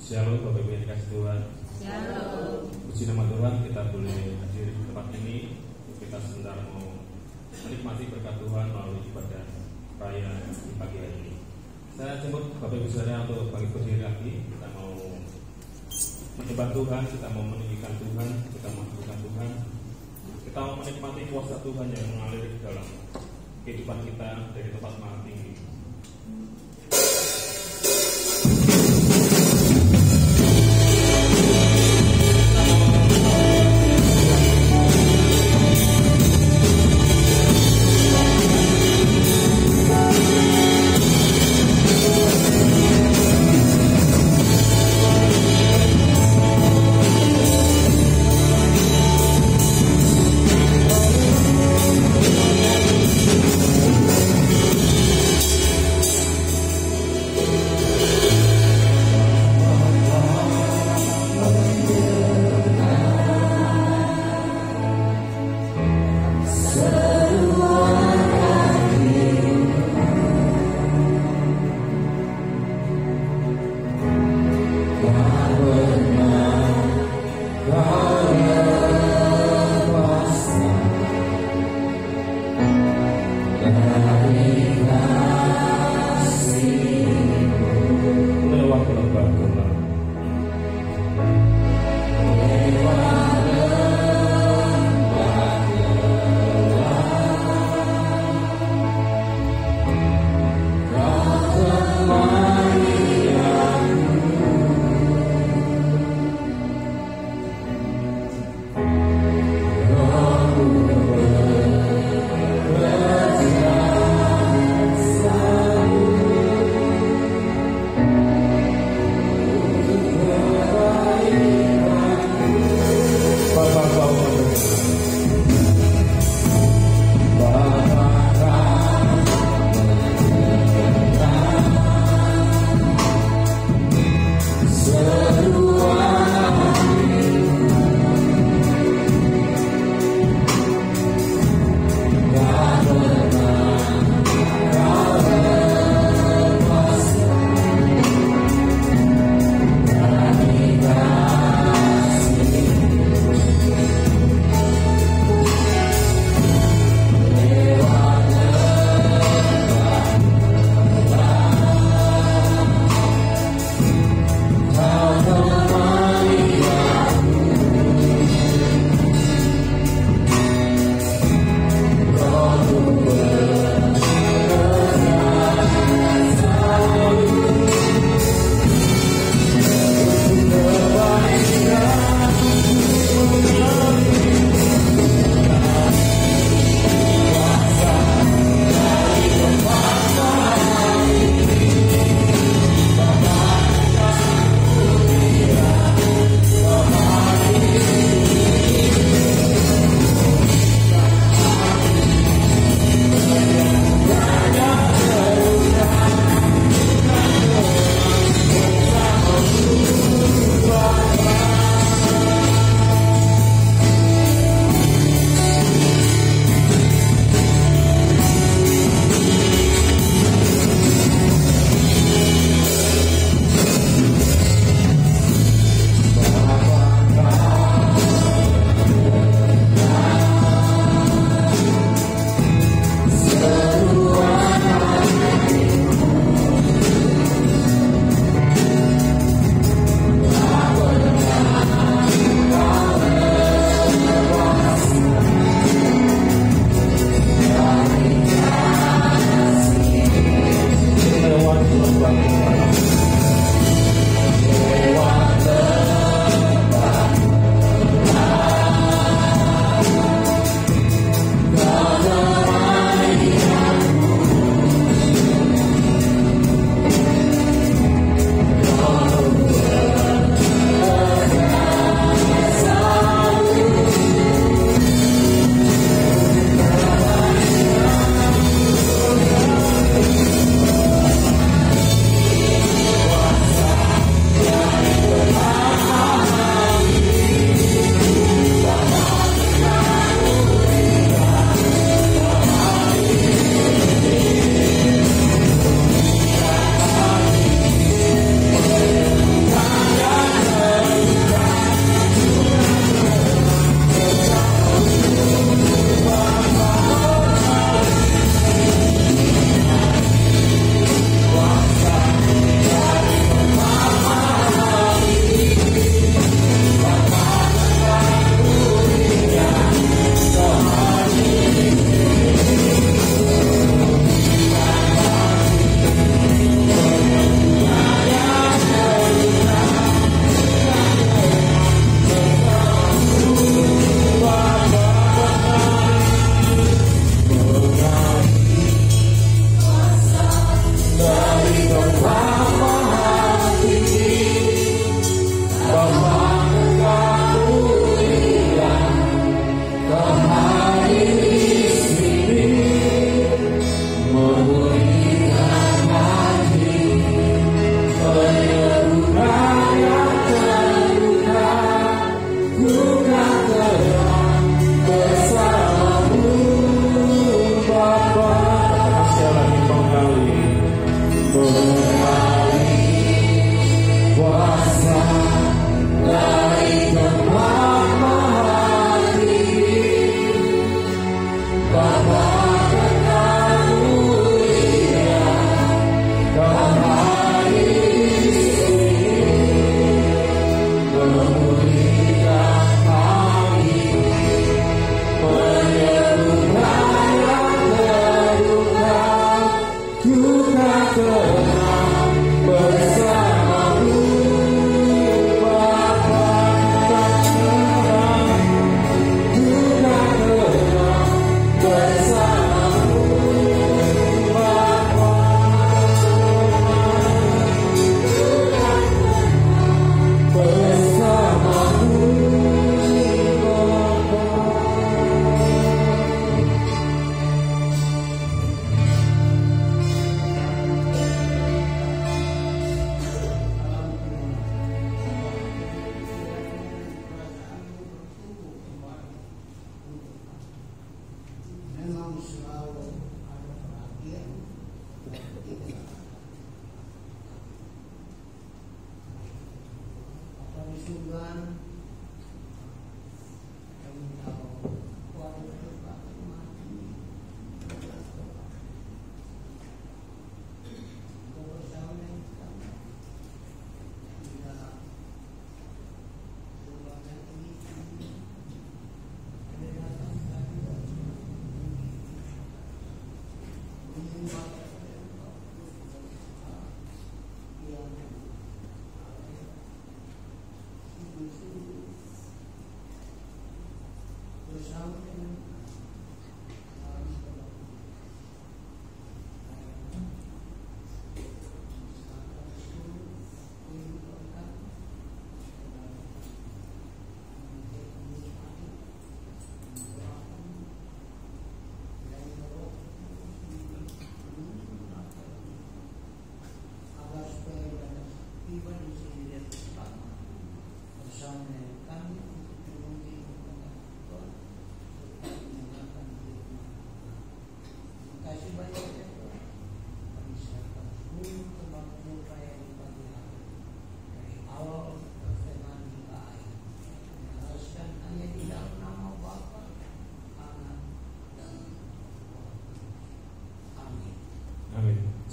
Shalom Bapak Ibu yang dikasih Tuhan. Shalom. Puji nama Tuhan, kita boleh hadir di tempat ini. Kita sebentar mau menikmati berkat Tuhan melalui ibadah raya di pagi hari ini. Saya jemput Bapak Ibu Saudara untuk bagi berdiri lagi. Kita mau menyembah Tuhan, kita mau meninggikan Tuhan, kita mau mengaturkan Tuhan, kita mau menikmati kuasa Tuhan yang mengalir di dalam kehidupan kita dari tempat maha tinggi.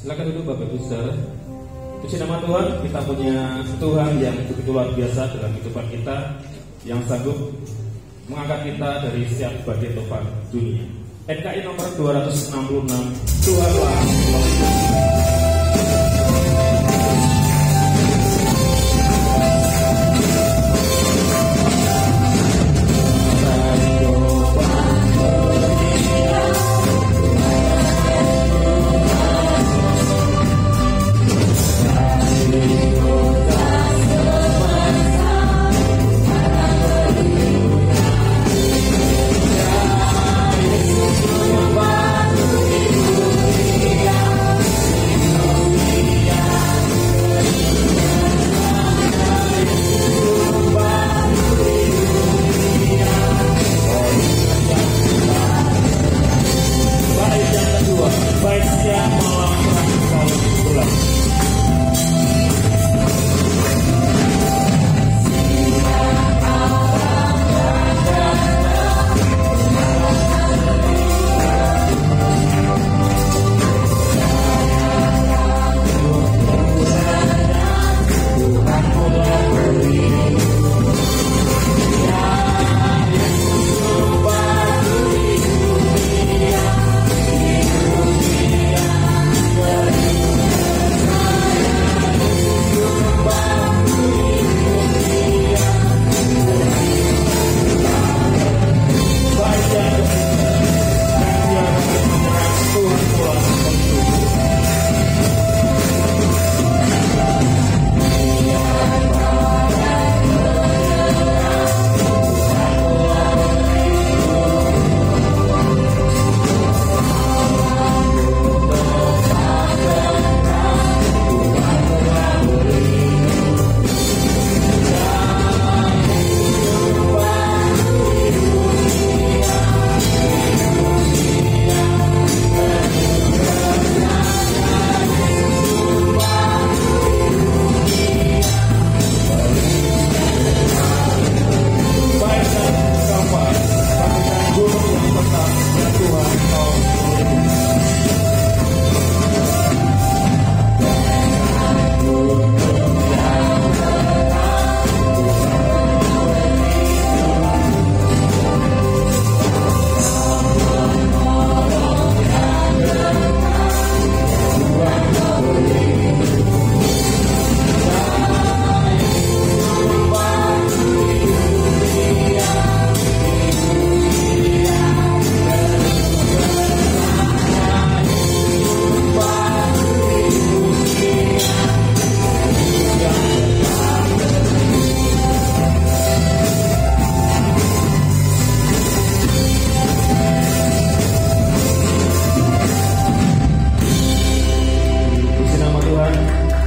Silakan duduk Bapak Ibu Saudara. Puji nama Tuhan, kita punya Tuhan yang begitu luar biasa dalam kehidupan kita, yang sanggup mengangkat kita dari setiap bagian tempat dunia. NKI nomor 266, Tuhanlah.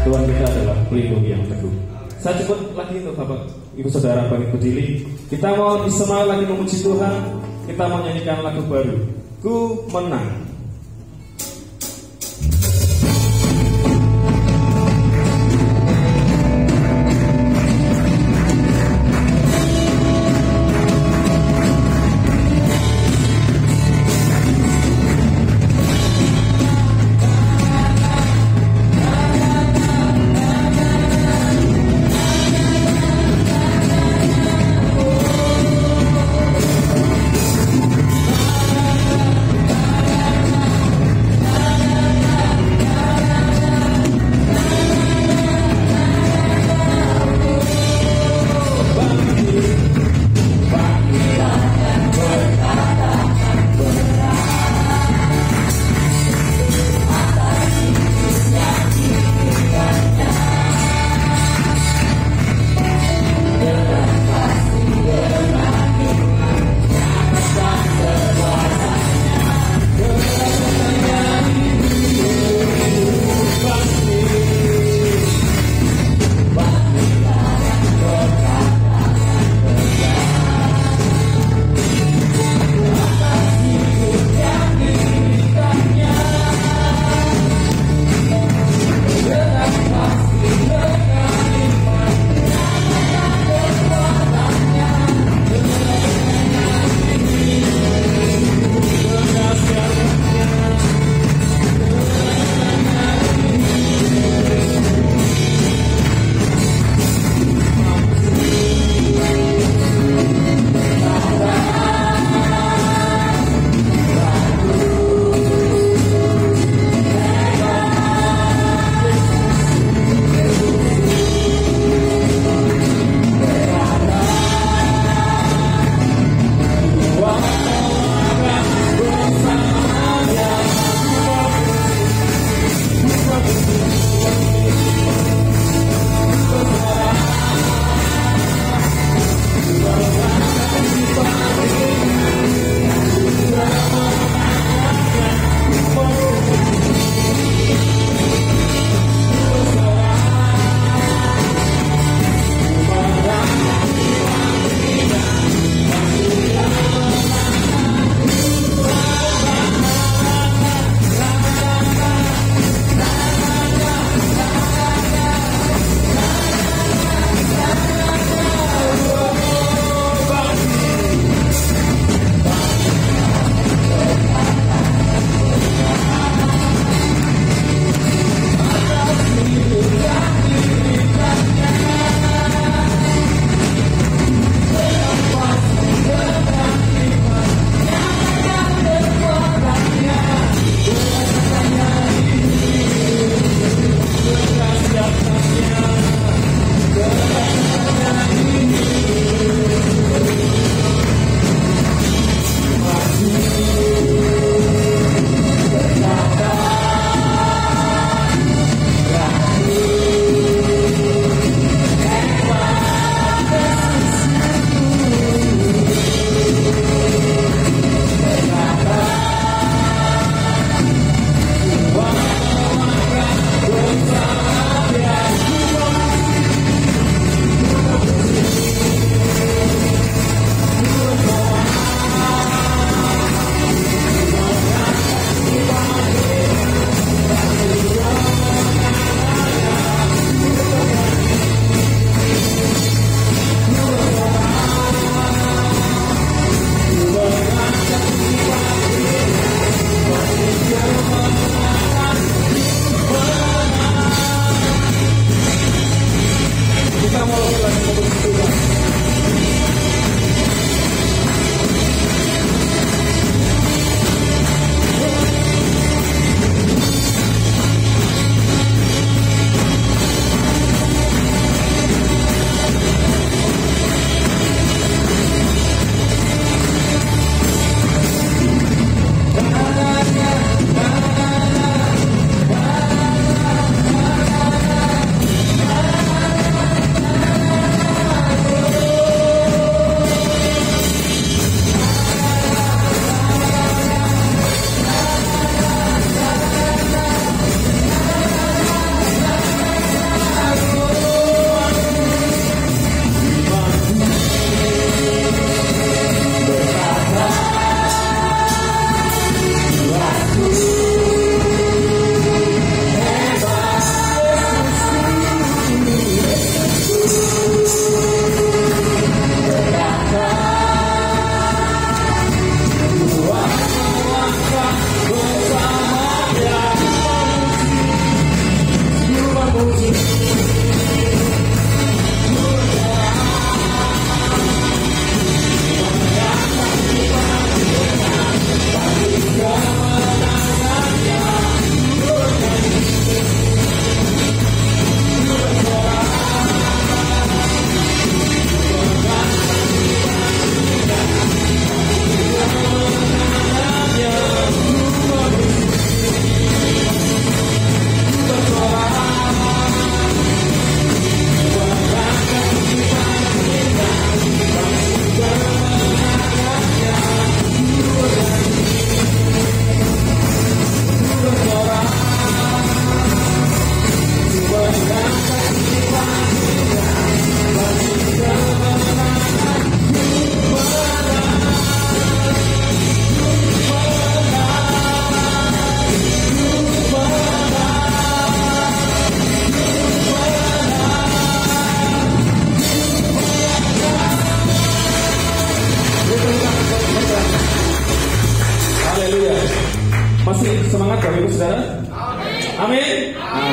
Tuhan kita adalah pelindung yang teguh. Saya sebut lagi untuk Bapak Ibu Saudara bagi peduli. Kita mau lebih semangat lagi memuji Tuhan. Kita mau nyanyikan lagu baru, Ku Menang.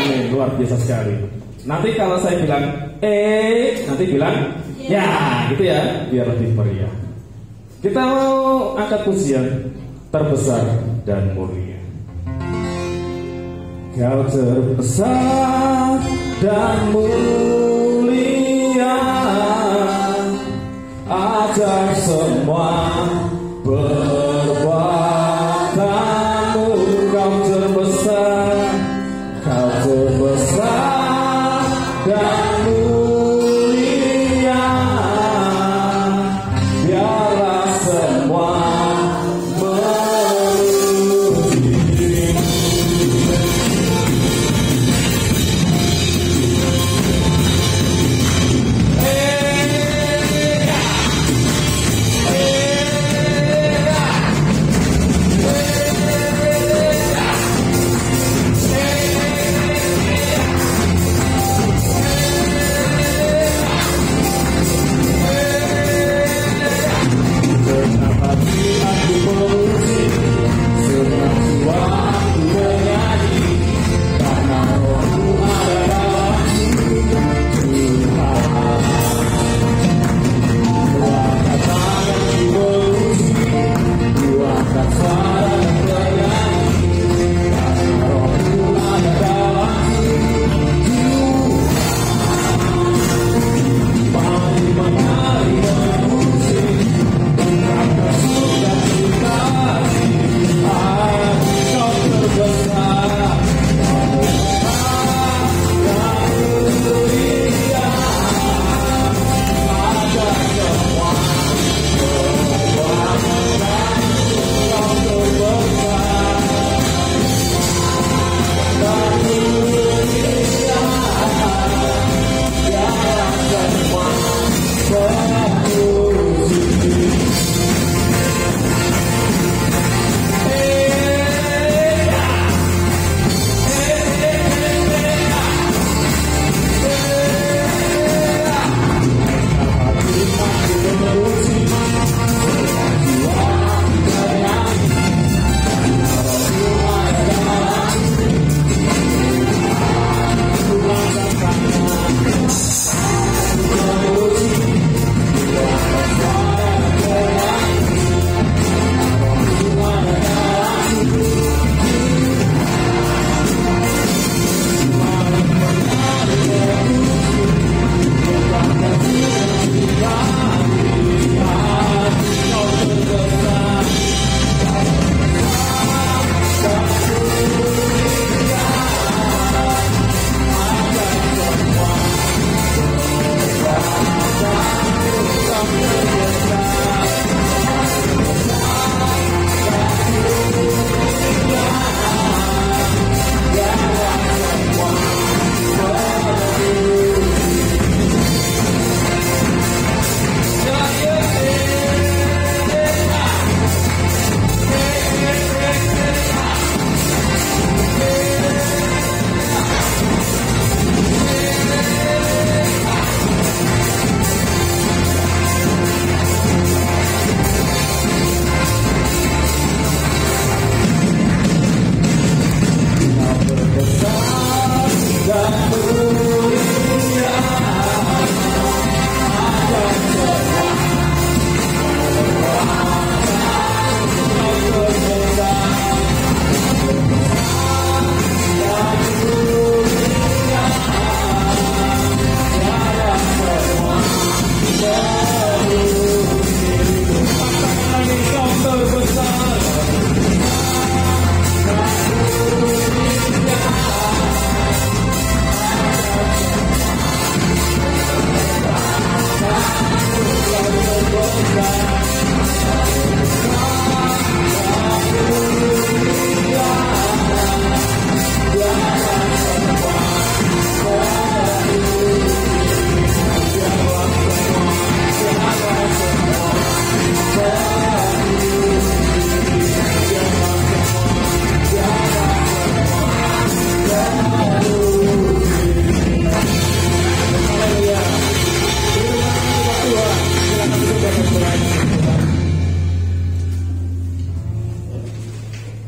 Amin, luar biasa sekali. Nanti kalau saya bilang nanti bilang ya, gitu ya, biar lebih meriah. Kita mau angkat pujian terbesar dan mulia. Kau terbesar dan mulia atas semua perbuatanmu. Kau terbesar dan mulia, biarlah semua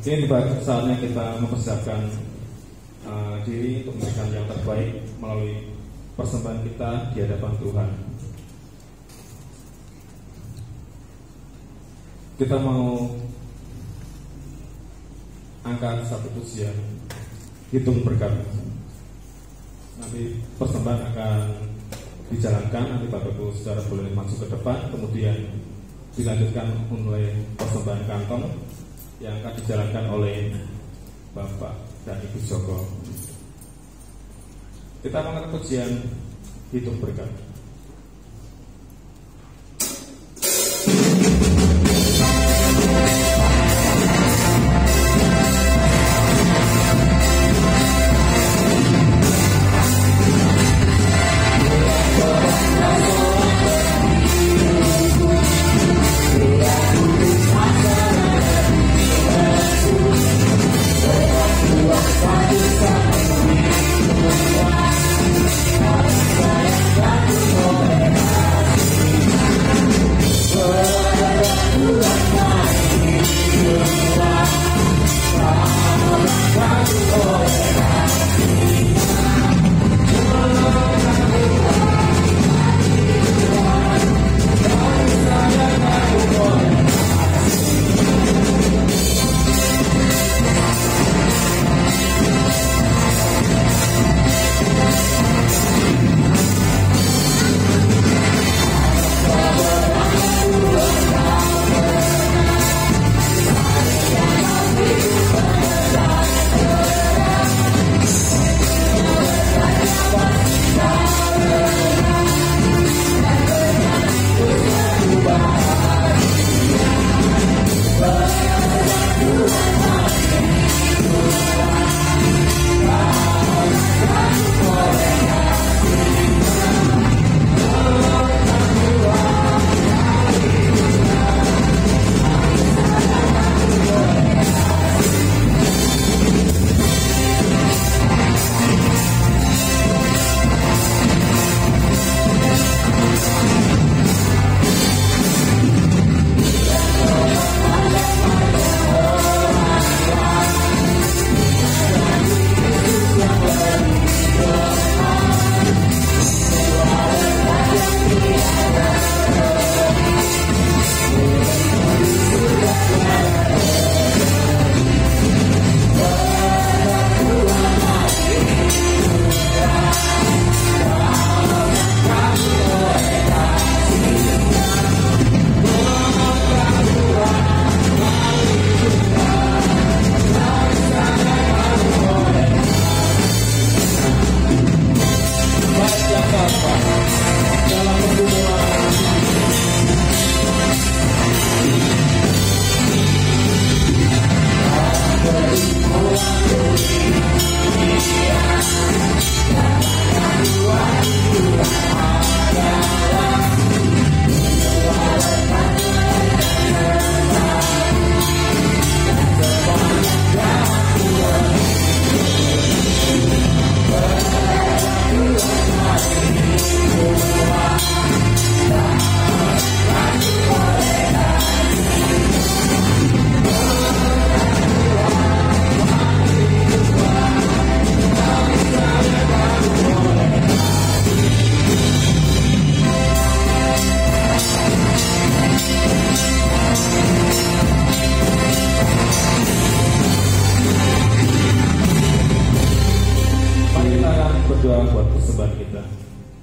Ini saatnya kita mempersiapkan diri untuk memberikan yang terbaik melalui persembahan kita di hadapan Tuhan. Kita mau angkat satu pujian, hitung berkat. Nanti persembahan akan dijalankan, nanti Bapak Ibu Saudara boleh maju ke depan, kemudian dilanjutkan oleh persembahan kantong yang akan dijalankan oleh Bapak dan Ibu Joko. Kita mengangkat pujian hitung berkat.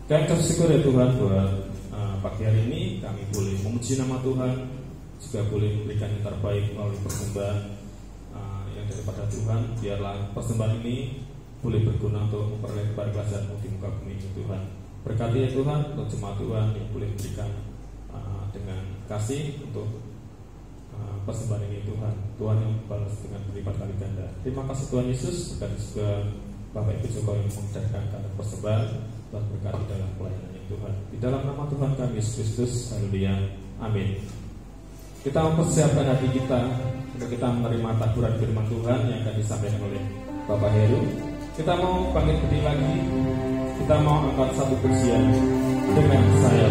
Kami bersyukur ya Tuhan buat pagi hari ini kami boleh memuji nama Tuhan, juga boleh memberikan yang terbaik melalui persembahan yang daripada Tuhan. Biarlah persembahan ini boleh berguna untuk memperlebar kerajaan-Mu di muka bumi ini Tuhan. Berkati ya Tuhan untuk jemaat Tuhan yang boleh memberikan dengan kasih untuk persembahan ini Tuhan. Tuhan yang balas dengan berlipat kali ganda. Terima kasih Tuhan Yesus. Berkati juga Bapak Ibu Joko yang mengadakan persembahan. Tuhan berkati dalam pelayanan Tuhan. Di dalam nama Tuhan kami Yesus Kristus. Haleluya. Amin. Kita mempersiapkan hati kita untuk kita menerima taburan firman Tuhan yang akan disampaikan oleh Bapak Heru. Kita mau bangkit berdiri lagi. Kita mau angkat satu pujian dengan saya.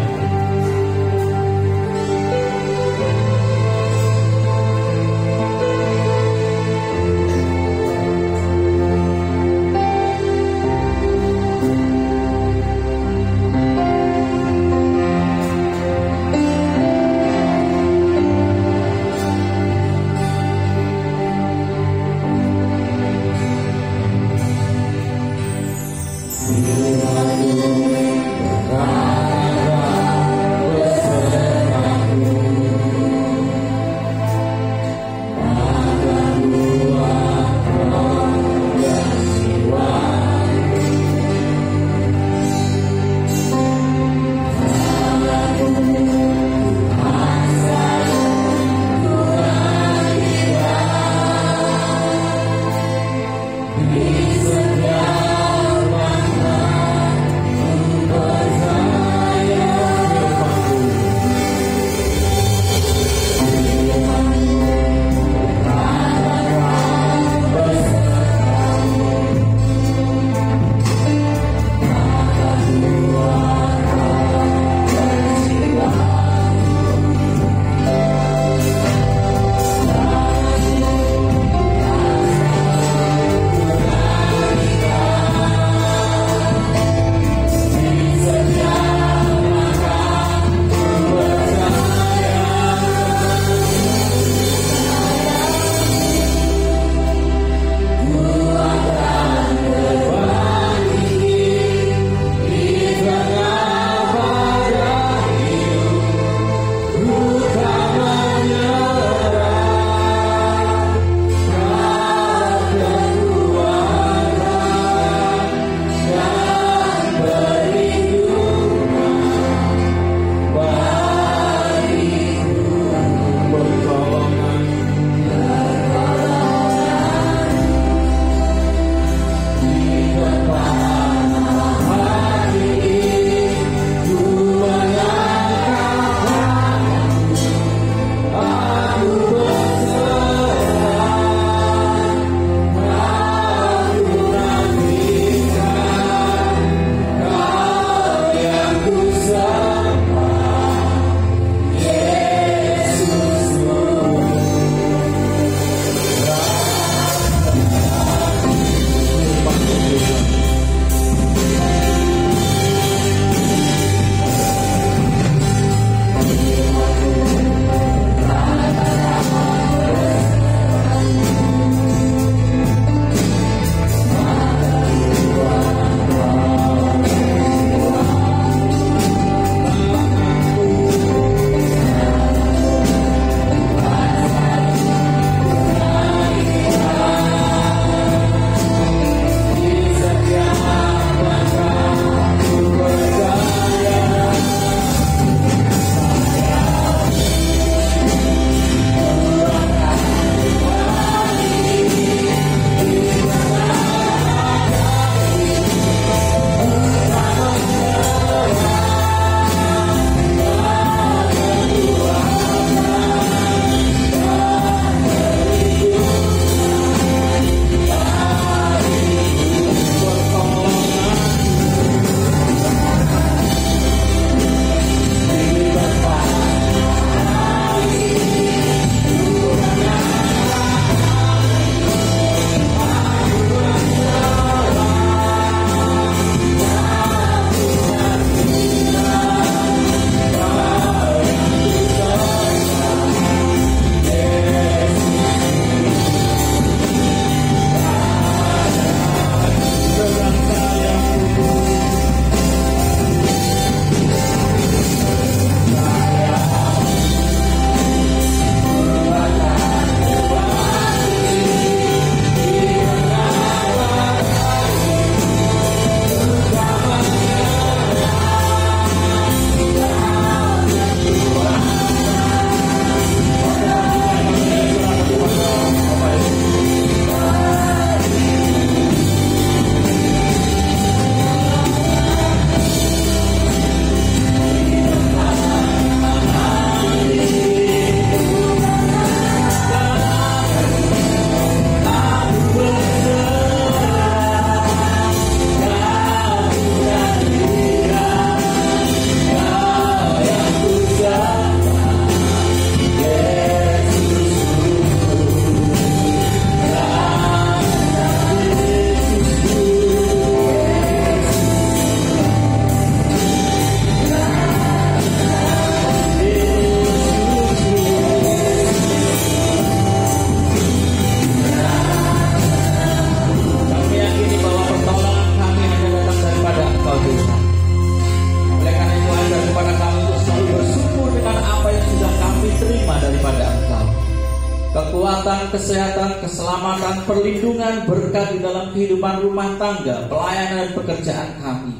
kesehatan, keselamatan, perlindungan, berkat di dalam kehidupan rumah tangga, pelayanan dan pekerjaan kami.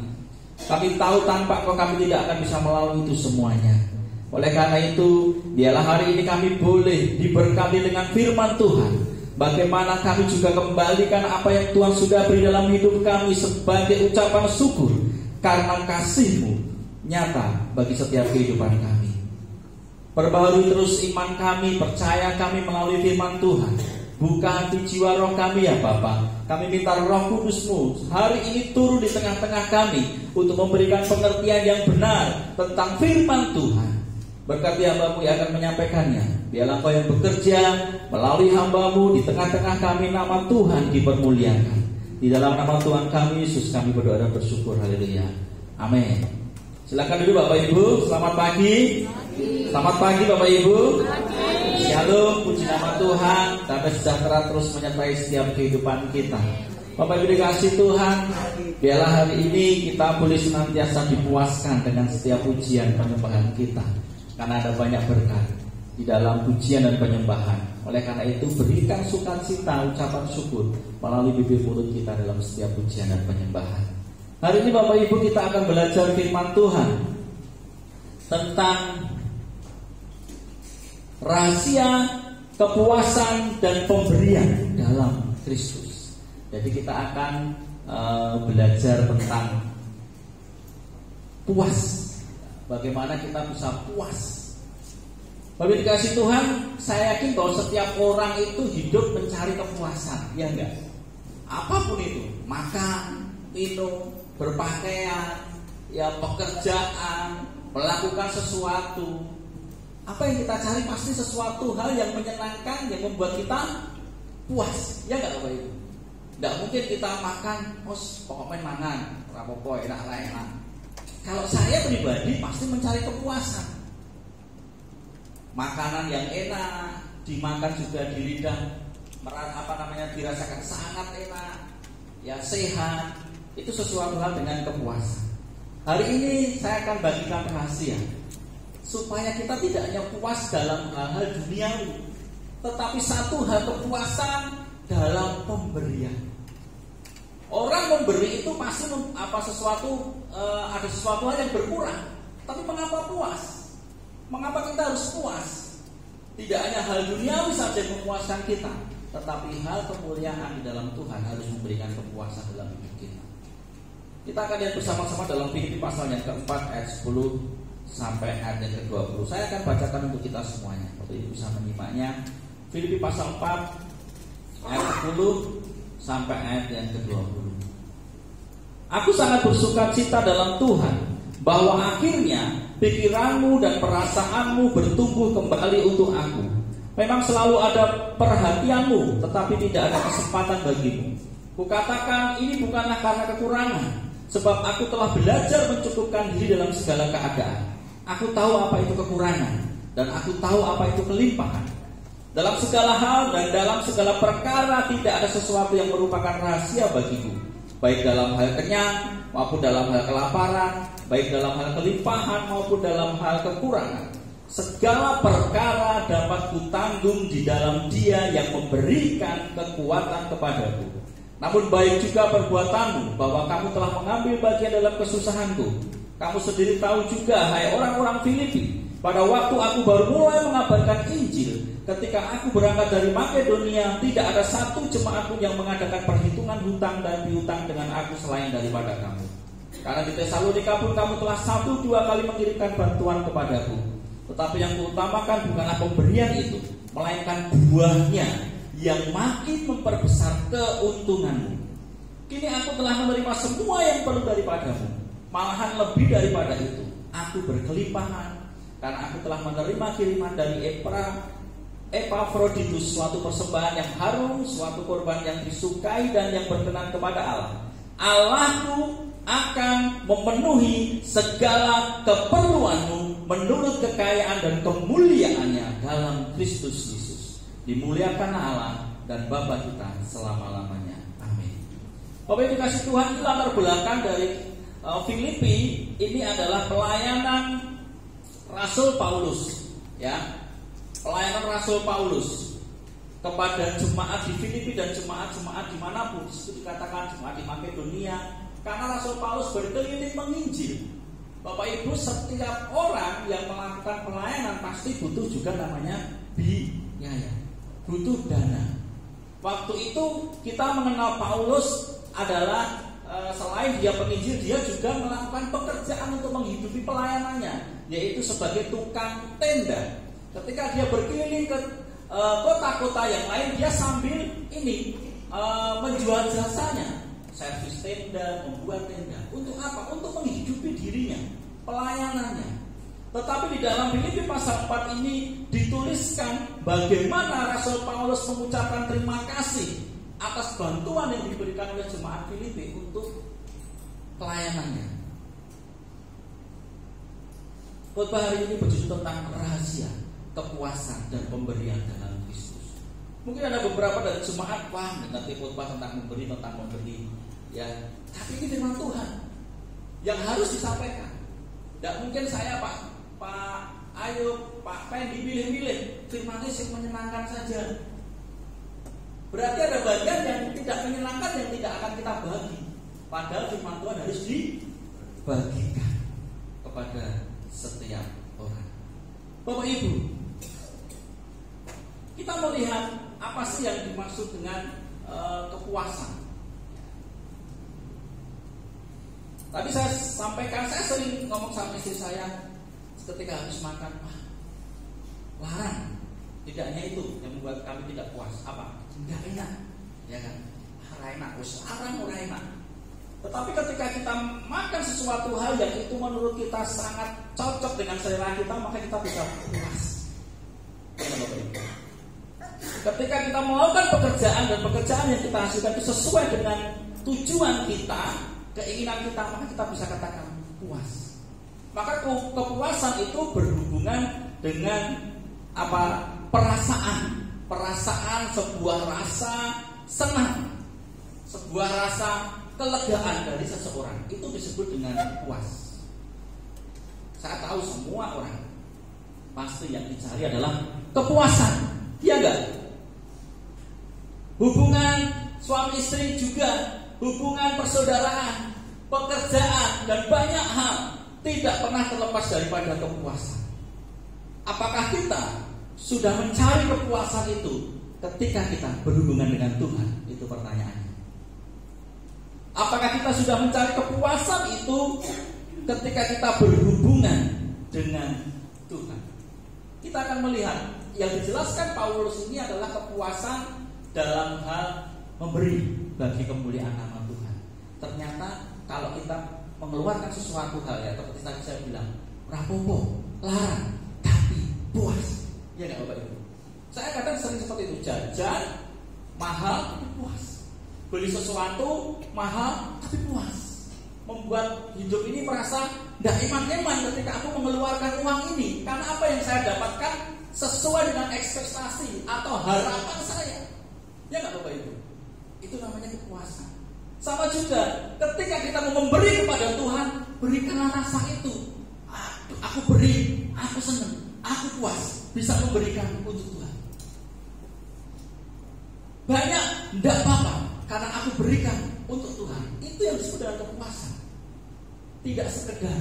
Kami tahu tanpa Kau kami tidak akan bisa melalui itu semuanya. Oleh karena itu, biarlah hari ini kami boleh diberkati dengan firman Tuhan. Bagaimana kami juga kembalikan apa yang Tuhan sudah beri dalam hidup kami sebagai ucapan syukur karena kasih-Mu nyata bagi setiap kehidupan kami. Perbaharui terus iman kami, percaya kami melalui firman Tuhan. Buka hati jiwa roh kami ya Bapa. Kami minta Roh Kudus-Mu hari ini turun di tengah-tengah kami untuk memberikan pengertian yang benar tentang firman Tuhan. Berkati hamba-Mu yang akan menyampaikannya. Biarlah Kau yang bekerja melalui hamba-Mu di tengah-tengah kami, nama Tuhan dipermuliakan. Di dalam nama Tuhan kami Yesus kami berdoa dan bersyukur. Haleluya. Amin. Silakan dulu Bapak Ibu. Selamat pagi. Selamat pagi Bapak Ibu. Shalom, puji nama Tuhan. Damai sejahtera terus menyertai setiap kehidupan kita. Bapak Ibu dikasih Tuhan, biarlah hari ini kita boleh senantiasa dipuaskan dengan setiap pujian penyembahan kita. Karena ada banyak berkat di dalam pujian dan penyembahan. Oleh karena itu berikan sukacita, ucapan syukur melalui bibir mulut kita dalam setiap pujian dan penyembahan. Hari ini Bapak Ibu kita akan belajar firman Tuhan tentang rahasia kepuasan dan pemberian dalam Kristus. Jadi kita akan belajar tentang puas. Bagaimana kita bisa puas. Bapak dikasih Tuhan, saya yakin bahwa setiap orang itu hidup mencari kepuasan, ya enggak? Apapun itu, makan, minum, berpakaian, ya pekerjaan, melakukan sesuatu. Apa yang kita cari pasti sesuatu hal yang menyenangkan, yang membuat kita puas, ya enggak Bapak Ibu? Enggak mungkin kita makan, pokoknya mangan, rapopo enak. Kalau saya pribadi pasti mencari kepuasan. Makanan yang enak, dimakan juga di lidah, dirasakan sangat enak, ya sehat. Itu sesuatu hal dengan kepuasan. Hari ini saya akan bagikan rahasia supaya kita tidak hanya puas dalam hal-hal duniawi, tetapi satu hal kepuasan dalam pemberian. Orang memberi itu pasti ada sesuatu hal yang berkurang. Tapi mengapa puas? Mengapa kita harus puas? Tidak hanya hal duniawi saja yang memuaskan kita, tetapi hal kemuliaan di dalam Tuhan harus memberikan kepuasan dalam hidup kita. Kita akan lihat bersama-sama dalam Filipi pasal yang keempat ayat 10 sampai ayat yang ke-20. Saya akan bacakan untuk kita semuanya. Bapak Ibu bisa menyimaknya. Filipi pasal 4 ayat 10 sampai ayat yang ke-20. Aku sangat bersukacita dalam Tuhan bahwa akhirnya pikiranmu dan perasaanmu bertumbuh kembali untuk aku. Memang selalu ada perhatianmu, tetapi tidak ada kesempatan bagimu. Kukatakan ini bukanlah karena kekurangan, sebab aku telah belajar mencukupkan diri dalam segala keadaan. Aku tahu apa itu kekurangan, dan aku tahu apa itu kelimpahan. Dalam segala hal dan dalam segala perkara tidak ada sesuatu yang merupakan rahasia bagiku, baik dalam hal kenyang maupun dalam hal kelaparan, baik dalam hal kelimpahan maupun dalam hal kekurangan. Segala perkara dapat kutanggung di dalam Dia yang memberikan kekuatan kepadaku. Namun baik juga perbuatanmu, bahwa kamu telah mengambil bagian dalam kesusahanku. Kamu sendiri tahu juga, hai orang-orang Filipi, pada waktu aku baru mulai mengabarkan Injil, ketika aku berangkat dari Makedonia, tidak ada satu jemaat pun yang mengadakan perhitungan hutang dan piutang dengan aku selain daripada kamu. Karena di Tesalonika pun kamu telah 1-2 kali mengirimkan bantuan kepadaku. Tetapi yang kuutamakan bukanlah pemberian itu, melainkan buahnya yang makin memperbesar keuntunganmu. Kini aku telah menerima semua yang perlu daripadamu, malahan lebih daripada itu. Aku berkelimpahan, karena aku telah menerima kiriman dari Epafroditus, suatu persembahan yang harum, suatu korban yang disukai dan yang berkenan kepada Allah. Allahku akan memenuhi segala keperluanmu menurut kekayaan dan kemuliaannya dalam Kristus Yesus. Dimuliakanlah Allah dan Bapa kita selama-lamanya. Amin. Bapak Ibu kasih Tuhan, latar belakang dari Filipi ini adalah pelayanan Rasul Paulus, ya. Pelayanan Rasul Paulus. kepada jemaat di Filipi dan jemaat-jemaat dimanapun. Itu dikatakan jemaat di Makedonia, karena Rasul Paulus berkeliling menginjil. Bapak Ibu, setiap orang yang melakukan pelayanan pasti butuh juga namanya biaya, butuh dana. Waktu itu kita mengenal Paulus adalah selain dia penginjil, dia juga melakukan pekerjaan untuk menghidupi pelayanannya, yaitu sebagai tukang tenda. Ketika dia berkeliling ke kota-kota yang lain, dia sambil menjual jasanya, servis tenda, membuat tenda. Untuk apa? Untuk menghidupi dirinya, pelayanannya. Tetapi di dalam Filipi pasal 4 ini dituliskan bagaimana Rasul Paulus mengucapkan terima kasih atas bantuan yang diberikan oleh jemaat Filipi untuk pelayanannya. Khotbah hari ini berjudul tentang rahasia kepuasan dan pemberian dalam Kristus. Mungkin ada beberapa dari jemaat, wah, nanti khotbah tentang memberi, ya. Tapi ini firman Tuhan yang harus disampaikan. Tidak mungkin saya Pak Ayub, Pak Pen dipilih-pilih, firmannya sih menyenangkan saja. Berarti ada bagian yang tidak menyenangkan yang tidak akan kita bagi. Padahal firman Tuhan harus dibagikan kepada setiap orang. Bapak Ibu, kita melihat apa sih yang dimaksud dengan kepuasan. Tadi saya sampaikan, saya sering ngomong sama istri saya ketika habis makan, larang. Tidak hanya itu yang membuat kami tidak puas. Apa? Tidak enak, ya kan? Enak, larang, enak. Tetapi ketika kita makan sesuatu hal yang itu menurut kita sangat cocok dengan selera kita, maka kita bisa puas. Ketika kita melakukan pekerjaan dan pekerjaan yang kita hasilkan itu sesuai dengan tujuan kita, keinginan kita, maka kita bisa katakan puas. Maka kepuasan itu berhubungan dengan apa? Perasaan sebuah rasa senang, sebuah rasa kelegaan dari seseorang, itu disebut dengan puas. Saya tahu semua orang pasti yang dicari adalah kepuasan, iya enggak? Hubungan suami istri juga, hubungan persaudaraan, pekerjaan, dan banyak hal tidak pernah terlepas daripada kepuasan. Apakah kita sudah mencari kepuasan itu ketika kita berhubungan dengan Tuhan? Itu pertanyaannya. Apakah kita sudah mencari kepuasan itu ketika kita berhubungan dengan Tuhan? Kita akan melihat yang dijelaskan Paulus ini adalah kepuasan dalam hal memberi bagi kemuliaan nama Tuhan. Ternyata kalau kita mengeluarkan sesuatu hal, ya seperti tadi saya bilang, rapopo, larang, tapi puas. Ya enggak Bapak Ibu? Saya kadang sering seperti itu, jajan mahal tapi puas. Beli sesuatu mahal tapi puas. Membuat hidup ini merasa tidak iman-iman ketika aku mengeluarkan uang ini, karena apa yang saya dapatkan sesuai dengan ekspektasi atau harapan saya. Ya enggak Bapak Ibu? Itu namanya kepuasan. Sama juga ketika kita mau memberi kepada Tuhan, berikanlah rasa itu. Aku beri, aku senang, aku puas bisa memberikan untuk Tuhan. Banyak, tidak apa-apa, karena aku berikan untuk Tuhan. Itu yang disebut dengan kepuasan. Tidak sekedar.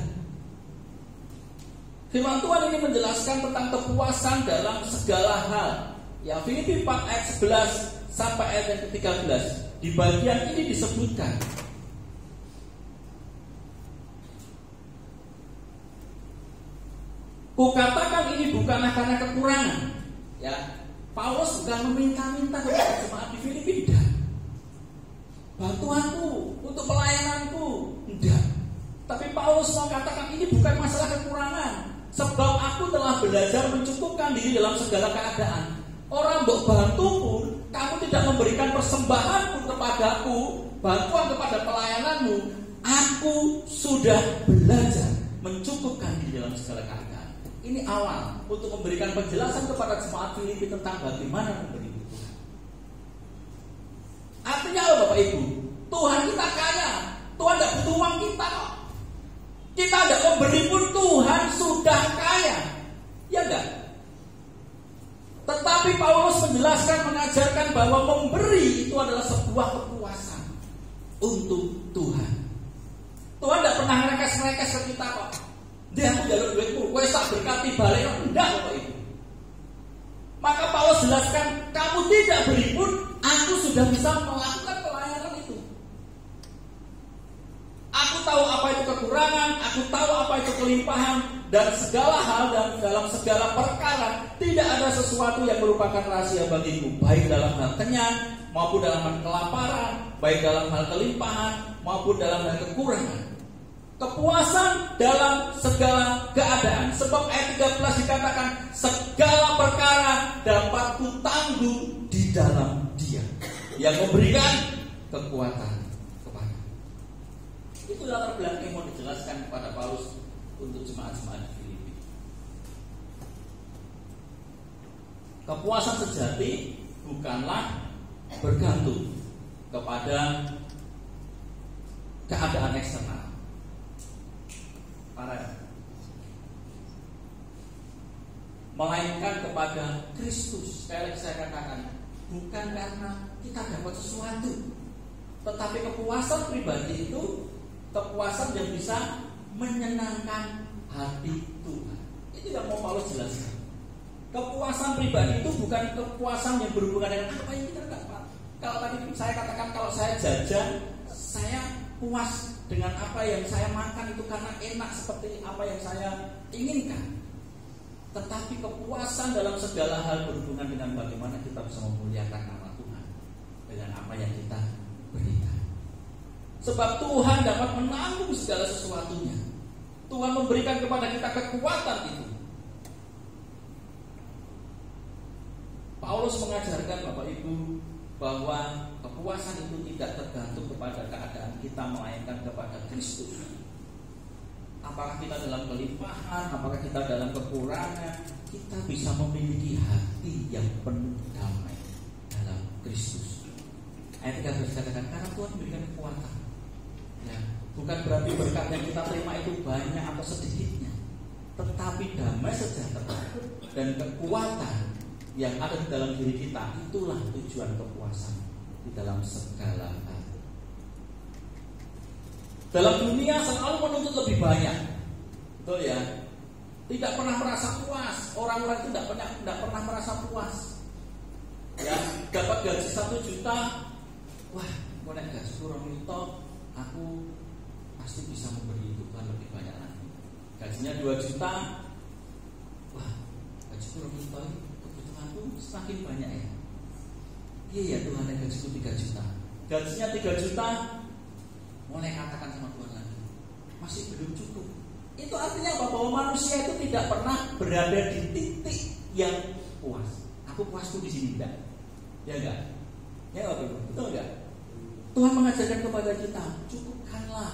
Firman Tuhan ini menjelaskan tentang kepuasan dalam segala hal. Ya, Filipi 4 ayat 11 sampai ayat yang ke-13. Di bagian ini disebutkan kukatakan ini bukanlah karena kekurangan. Ya, Paulus bukan meminta-minta kepada jemaat di Filipi, tidak. Bantuanku untuk pelayananku, tidak. Tapi Paulus mau katakan ini bukan masalah kekurangan, sebab aku telah belajar mencukupkan diri dalam segala keadaan. Orang mbok bantu pun kamu tidak memberikan persembahan pun kepadaku, bantuan kepada pelayananmu, aku sudah belajar mencukupkan diri dalam segala keadaan. Ini awal untuk memberikan penjelasan kepada jemaat Filipi tentang bagaimana memberi Tuhan. Artinya apa Bapak Ibu? Tuhan kita kaya, Tuhan tidak butuh uang kita kok. Kita tidak memberi pun Tuhan sudah kaya, ya enggak? Tetapi Paulus menjelaskan, mengajarkan bahwa memberi itu adalah sebuah kepuasan untuk Tuhan. Tuhan tidak pernah ngerekes ke kita kok. Dia aku jalur duitmu, kowe tak berkati balik, enggak Bapak Ibu. Maka Paulus jelaskan, kamu tidak beri pun, aku sudah bisa melakukan pelayanan itu. Aku tahu apa itu kekurangan, aku tahu apa itu kelimpahan, dan segala hal dan dalam segala perkara tidak ada sesuatu yang merupakan rahasia bagiku, baik dalam hal kenyang maupun dalam hal kelaparan, baik dalam hal kelimpahan maupun dalam hal kekurangan. Kepuasan dalam segala keadaan. Sebab ayat 13 dikatakan, segala perkara dapat kutanggung di dalam Dia yang memberikan kekuatan kepada. Itu latar belakang yang mau dijelaskan kepada Paulus untuk jemaat-jemaat Filipi. Kepuasan sejati bukanlah bergantung kepada keadaan eksternal. Melainkan kepada Kristus. Sekali lagi saya katakan, bukan karena kita dapat sesuatu, tetapi kepuasan pribadi itu kepuasan yang bisa menyenangkan hati Tuhan. Itu yang mau Paulus jelaskan. Kepuasan pribadi itu bukan kepuasan yang berhubungan dengan apa yang kita dapat. Kalau tadi saya katakan, kalau saya jajan, saya puas dengan apa yang saya makan itu karena enak seperti apa yang saya inginkan. Tetapi kepuasan dalam segala hal berhubungan dengan bagaimana kita bisa memuliakan nama Tuhan dengan apa yang kita berikan. Sebab Tuhan dapat menanggung segala sesuatunya. Tuhan memberikan kepada kita kekuatan itu. Paulus mengajarkan Bapak Ibu bahwa kepuasan itu tidak tergantung kepada keadaan kita, melainkan kepada Kristus. Apakah kita dalam kelimpahan, apakah kita dalam kekurangan, kita bisa memiliki hati yang penuh damai dalam Kristus. Ayat 13 katakan, karena Tuhan memberikan kekuatan. Ya, bukan berarti berkat yang kita terima itu banyak atau sedikitnya, tetapi damai sejahtera dan kekuatan yang ada di dalam diri kita, itulah tujuan kepuasan di dalam segala hal. Dalam dunia selalu menuntut lebih banyak, betul ya? Tidak pernah merasa puas. Orang-orang itu tidak pernah merasa puas. Ya, dapat gaji 1 juta, wah, mau naik gaji kurang itu, aku pasti bisa memberi Tuhan lebih banyak lagi. Gajinya 2 juta, wah, gaji kurang itu, kebutuhanku semakin banyak ya. Iya ya, Tuhan naik gajiku 3 juta. Gajinya 3 juta, mulai katakan sama Tuhan lagi, masih belum cukup. Itu artinya apa? Bahwa manusia itu tidak pernah berada di titik yang puas. Aku puasku di sini enggak? Ya enggak? Ya enggak? Betul enggak? Tuhan mengajarkan kepada kita, cukupkanlah.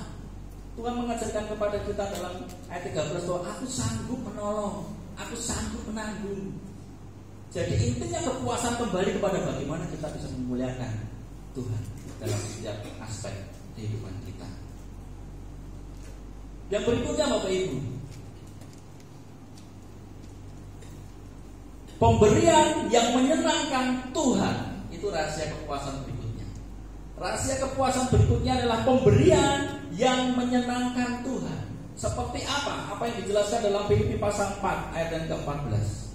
Tuhan mengajarkan kepada kita dalam ayat 13 bahwa aku sanggup menolong, aku sanggup menanggung. Jadi intinya kepuasan kembali kepada bagaimana kita bisa memuliakan Tuhan dalam setiap aspek kehidupan kita. Yang berikutnya Bapak Ibu, pemberian yang menyenangkan Tuhan, itu rahasia kepuasan berikutnya. Rahasia kepuasan berikutnya adalah pemberian yang menyenangkan Tuhan. Seperti apa? Apa yang dijelaskan dalam Filipi pasal 4 ayat yang ke-14.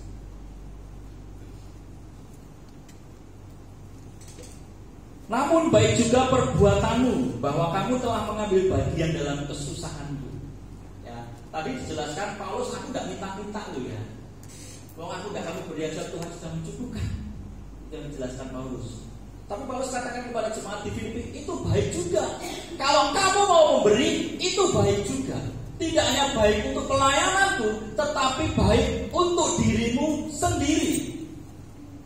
Namun baik juga perbuatanmu, bahwa kamu telah mengambil bagian dalam kesusahanku. Ya, tadi dijelaskan Paulus, aku tidak minta-minta lo ya. Kalau aku tidak kamu beri aja, Tuhan sudah mencukupkan. Itu yang dijelaskan Paulus. Tapi Paulus katakan kepada jemaat di Filipi, itu baik juga. Kalau kamu mau memberi, itu baik juga. Tidak hanya baik untuk pelayananku, tetapi baik untuk dirimu sendiri.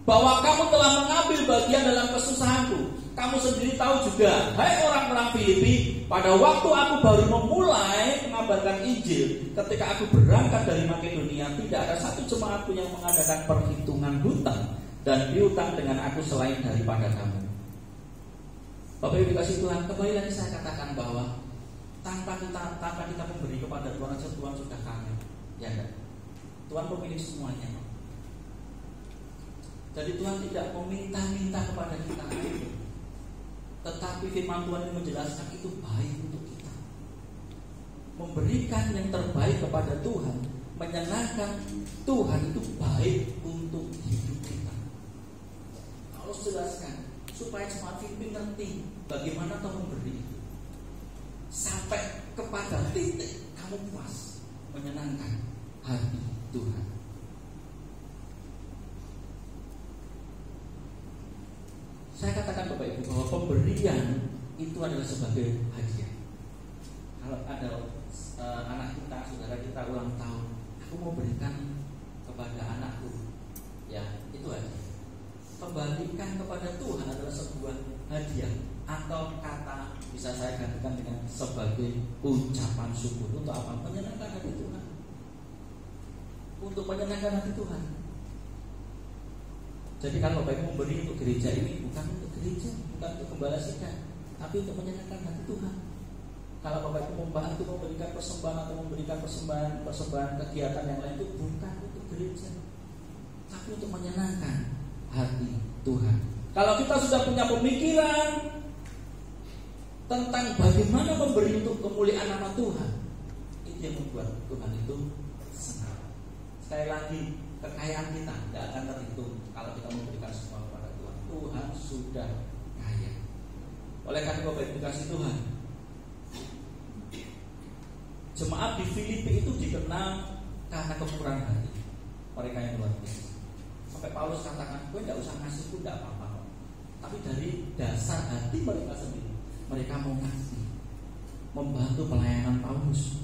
Bahwa kamu telah mengambil bagian dalam kesusahanku. Kamu sendiri tahu juga, hai orang-orang Filipi, pada waktu aku baru memulai mengabarkan Injil, ketika aku berangkat dari Makedonia, tidak ada satu jemaat pun yang mengadakan perhitungan hutang dan piutang dengan aku selain daripada kamu. Bapak Ibu kasih Tuhan, kembali lagi saya katakan bahwa tanpa kita memberi kepada Tuhan saja, Tuhan sudah kaya. Ya enggak? Tuhan pemilik semuanya. Jadi Tuhan tidak meminta-minta kepada kita, tetapi firman Tuhan yang menjelaskan itu baik untuk kita. Memberikan yang terbaik kepada Tuhan, menyenangkan Tuhan itu baik untuk hidup kita. Paulus jelaskan supaya jemaat Filipi ngerti bagaimana kamu memberi sampai kepada titik kamu puas, menyenangkan hati Tuhan. Saya katakan Bapak Ibu bahwa pemberian itu adalah sebagai hadiah. Kalau ada anak kita, saudara kita ulang tahun, aku mau berikan kepada anakku, ya itu hadiah. Kembalikan kepada Tuhan adalah sebuah hadiah, atau kata bisa saya gantikan dengan sebagai ucapan syukur. Untuk apa? Menyenangkan hati Tuhan. Untuk menyenangkan hati Tuhan. Jadi kalau Bapak Ibu memberi untuk gereja ini bukan untuk gereja, bukan untuk gembala sidang, tapi untuk menyenangkan hati Tuhan. Kalau Bapak Ibu membantu memberikan persembahan atau memberikan persembahan kegiatan yang lain, itu bukan untuk gereja, tapi untuk menyenangkan hati Tuhan. Kalau kita sudah punya pemikiran tentang bagaimana memberi untuk kemuliaan nama Tuhan, itu yang membuat Tuhan itu senang. Sekali lagi, kekayaan kita tidak akan terhitung kalau kita memberikan semua kepada Tuhan. Tuhan sudah kaya. Oleh karena Bapak Ibu kasih Tuhan, jemaat di Filipi itu dikenal karena kemurahan hati mereka yang luar biasa. Sampai Paulus katakan, gue tidak usah ngasih pun tidak apa-apa, tapi dari dasar hati mereka sendiri, mereka mau kasih, membantu pelayanan Paulus.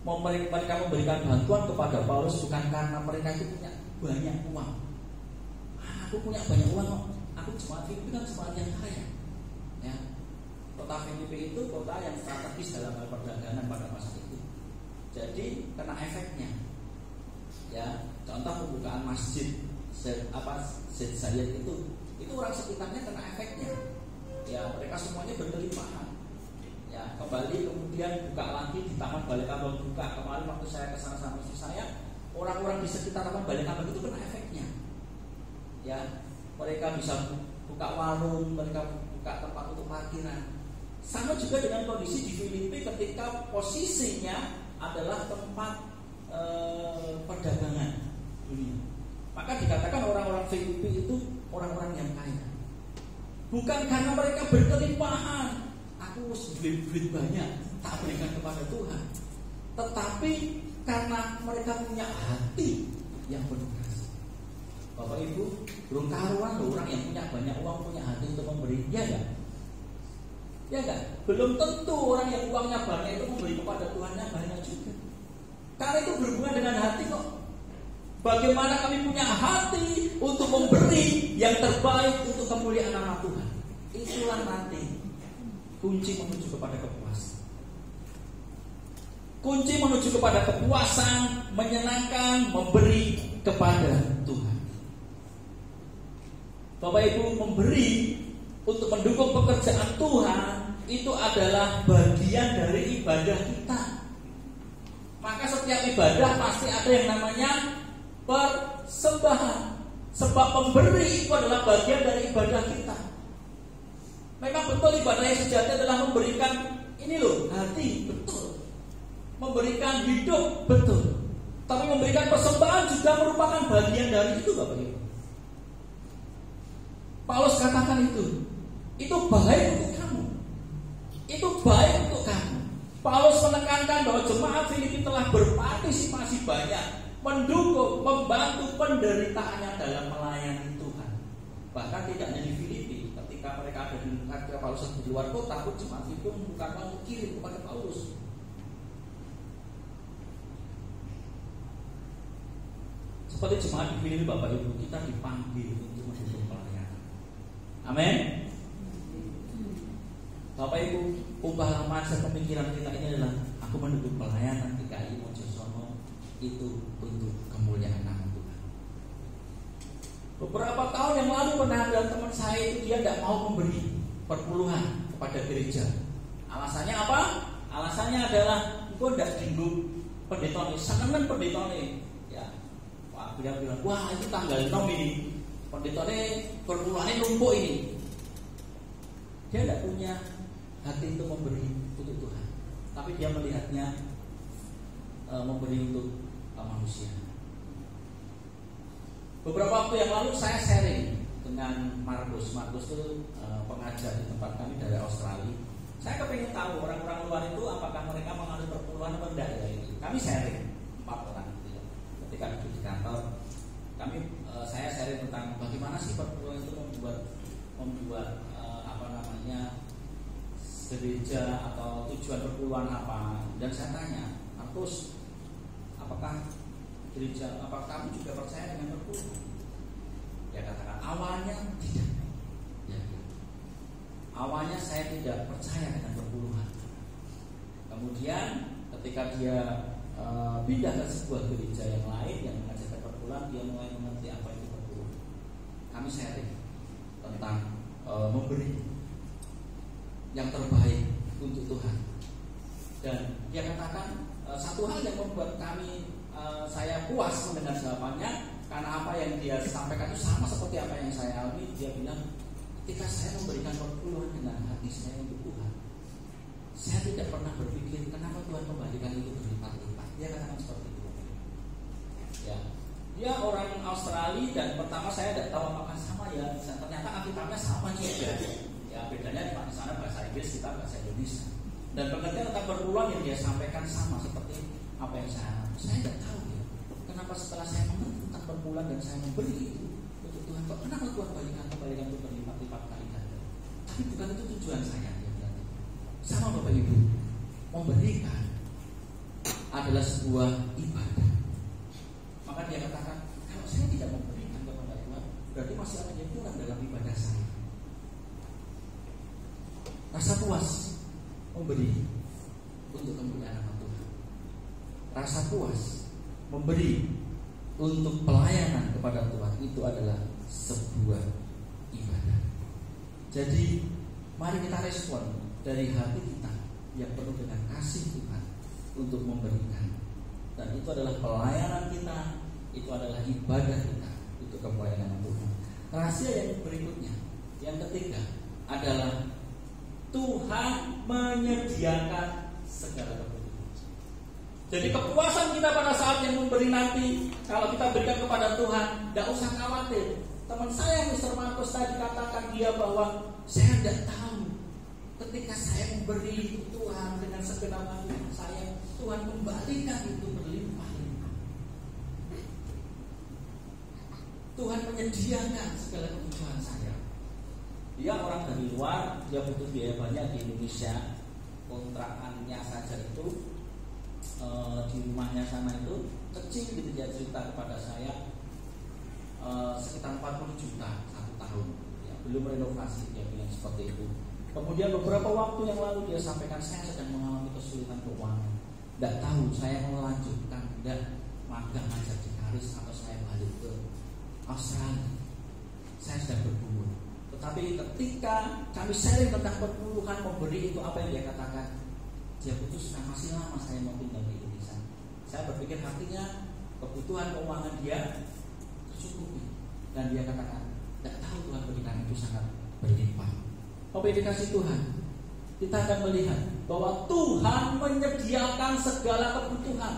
Mereka memberikan bantuan kepada Paulus bukan karena mereka itu punya banyak uang. Aku punya banyak uang, aku jemaat Filipi kan jemaat yang kaya. Ya, kota Filipi itu kota yang strategis dalam hal perdagangan pada masa itu. Jadi kena efeknya. Ya, contoh pembukaan masjid Zayed itu orang sekitarnya kena efeknya. Ya, mereka semuanya berkelimpahan. Ya, kembali kemudian buka lagi di Taman Balai Kambang buka. Kemarin waktu saya kesana sama istri saya, orang-orang di sekitar Taman Balai Kambang itu kena efeknya. Ya, mereka bisa buka warung, mereka buka tempat untuk parkiran. Sama juga dengan kondisi di Filipi ketika posisinya adalah tempat perdagangan dunia. Maka dikatakan orang-orang Filipi itu orang-orang yang kaya. Bukan karena mereka berkelimpahan, aku duit banyak tak berikan kepada Tuhan, tetapi karena mereka punya hati yang penuh kasih. Bapak Ibu, belum karuan loh orang yang punya banyak uang punya hati untuk memberi, ya enggak? Ya enggak? Belum tentu orang yang uangnya banyak itu memberi kepada Tuhannya banyak juga. Karena itu berhubungan dengan hati kok. Bagaimana kami punya hati untuk memberi yang terbaik untuk kemuliaan nama Tuhan. Itulah nanti kunci menuju kepada kepuasan. Kunci menuju kepada kepuasan, menyenangkan, memberi kepada Tuhan. Bapak Ibu, memberi untuk mendukung pekerjaan Tuhan itu adalah bagian dari ibadah kita. Maka setiap ibadah pasti ada yang namanya persembahan. Sebab memberi itu adalah bagian dari ibadah kita. Memang betul ibadah yang sejati adalah memberikan ini loh, hati, betul. Memberikan hidup, betul. Tapi memberikan persembahan juga merupakan bagian dari itu, Bapak Ibu. Paulus katakan itu baik untuk kamu. Itu baik untuk kamu. Paulus menekankan bahwa jemaat Filipi telah berpartisipasi banyak, mendukung, membantu penderitaannya dalam melayani Tuhan. Bahkan tidak hanya di Filipi, ketika mereka ada di Paulus di luar kota, pun jemaat itu bukan mau kirim kepada Paulus. Seperti jemaat di Filipi, Bapak Ibu, kita dipanggil untuk mendukung pelayanan. Amin. Bapak Ibu, ubah mindset pemikiran kita ini adalah aku mendukung pelayanan GKI Mojosono itu untuk kemuliaan nama Tuhan. Beberapa tahun yang lalu pernah ada teman saya itu dia tidak mau memberi perpuluhan kepada gereja. Alasannya apa? Alasannya adalah gue tidak dinggung pendeta ini, senengan pendeta ini. Ya, Pak dia bilang, wah itu tanggal 6 ini pendetanya perpuluhannya numpuk ini. Dia tidak punya hati untuk memberi untuk Tuhan, tapi dia melihatnya memberi untuk manusia. Beberapa waktu yang lalu saya sharing dengan Markus. Markus itu pengajar di tempat kami dari Australia. Saya kepingin tahu orang-orang luar itu apakah mereka mengalami perpuluhan atau tidak ya itu. Kami sharing 4 orang gitu ya. Ketika duduk di kantor, saya sharing tentang bagaimana sih perpuluhan itu membuat gereja atau tujuan perpuluhan apa. Dan saya tanya, Markus, apakah kamu juga percaya dengan perpuluhan? Dia katakan awalnya tidak. Ya. Awalnya saya tidak percaya dengan perpuluhan. Kemudian ketika dia pindah ke sebuah gereja yang lain yang mengajarkan perpuluhan, dia mulai mengerti apa itu perpuluhan. Kami sharing tentang memberi yang terbaik untuk Tuhan. Dan dia katakan satu hal yang membuat saya puas mendengar jawabannya, karena apa yang dia sampaikan itu sama seperti apa yang saya alami. Dia bilang, ketika saya memberikan perpuluhan dengan hati saya untuk Tuhan, saya tidak pernah berpikir kenapa Tuhan kembalikan itu berlipat-lipat. Dia katakan seperti itu. Ya, dia orang Australia dan pertama saya tidak tahu apakah sama ya. Ternyata Alkitabnya sama juga. Ya, bedanya di sana bahasa Inggris, kita bahasa Indonesia. Dan pengertian tentang perpuluhan yang dia sampaikan sama seperti apa yang saya tidak tahu ya. Kenapa setelah saya mengerti tentang perpuluhan dan saya memberi itu untuk Tuhan, kok kenapa Tuhan kembalikan itu berlipat-lipat kali ganda? Tapi bukan itu tujuan saya. Ya, sama Bapak Ibu, memberikan adalah sebuah ibadah. Maka dia katakan, kalau saya tidak memberikan kepada Tuhan, berarti masih ada yang kurang dalam ibadah saya. Rasa puas memberi untuk kemuliaan nama Tuhan. Rasa puas memberi untuk pelayanan kepada Tuhan, itu adalah sebuah ibadah. Jadi mari kita respon dari hati kita yang penuh dengan kasih Tuhan untuk memberikan. Dan itu adalah pelayanan kita, itu adalah ibadah kita untuk kemuliaan Tuhan. Rahasia yang berikutnya, yang ketiga adalah Tuhan menyediakan segala kebutuhan. Jadi kepuasan kita pada saat yang memberi nanti, kalau kita berikan kepada Tuhan, tidak usah khawatir. Teman saya Mr. Markus tadi katakan dia bahwa saya tidak tahu ketika saya memberi Tuhan dengan segenap hati saya, Tuhan kembalikan itu berlimpah-limpah. Tuhan menyediakan segala kebutuhan saya. Dia orang dari luar, dia butuh biaya banyak di Indonesia. Kontrakannya saja itu di rumahnya sana itu kecil gitu. Dia cerita kepada saya sekitar 40 juta 1 tahun ya, belum renovasi, dia bilang seperti itu. Kemudian beberapa waktu yang lalu dia sampaikan, saya sedang mengalami kesulitan keuangan, tidak tahu saya mau lanjutkan tidak magang aja di Karis atau saya balik ke Australia. Saya sedang bergumul. Tetapi ketika kami sharing tentang perpuluhan memberi itu, apa yang dia katakan, dia putuskan masih lama saya mau tinggal di Indonesia. Saya berpikir artinya kebutuhan keuangan dia tercukupi. Dan dia katakan, tidak tahu Tuhan berikan itu sangat berlimpah. Apa dikasih Tuhan? Kita akan melihat bahwa Tuhan menyediakan segala kebutuhan.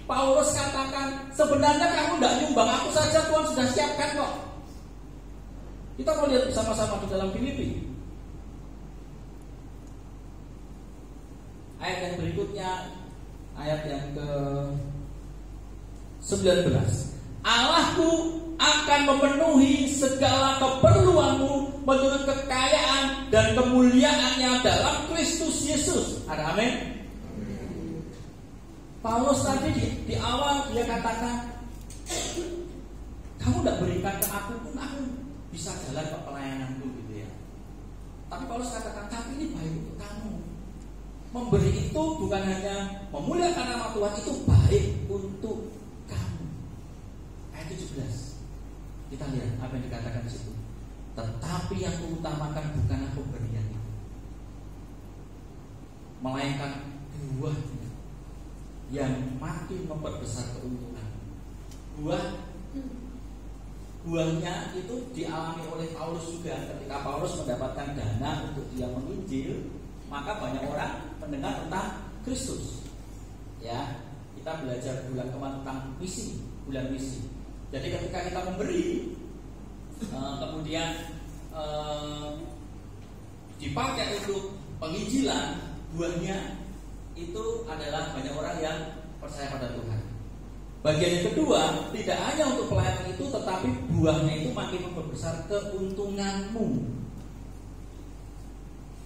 Paulus katakan, sebenarnya kamu tidak nyumbang, aku saja Tuhan sudah siapkan kok. Kita mau lihat bersama-sama di dalam Filipi. Ayat yang berikutnya, ayat yang ke-19. Allahku akan memenuhi segala keperluanmu menurut kekayaan dan kemuliaannya dalam Kristus Yesus. Ada amin? Paulus tadi di awal dia katakan, kamu tidak berikan ke aku pun aku bisa jalan ke pelayananku gitu ya. Tapi Paulus katakan, tapi ini baik untuk kamu. Memberi itu bukan hanya memuliakan nama Tuhan, itu baik untuk kamu. Ayat 17. Kita lihat apa yang dikatakan di situ. Tetapi yang kuutamakan bukanlah pemberian itu, melainkan buahnya yang makin memperbesar keuntungan. buahnya itu dialami oleh Paulus juga. Ketika Paulus mendapatkan dana untuk dia menginjil, maka banyak orang mendengar tentang Kristus. Ya, kita belajar bulan kemarin tentang misi, bulan misi. Jadi ketika kita memberi, kemudian dipakai untuk penginjilan, buahnya itu adalah banyak orang yang percaya pada Tuhan. Bagian yang kedua, tidak hanya untuk pelayanan itu, tetapi buahnya itu makin memperbesar keuntunganmu.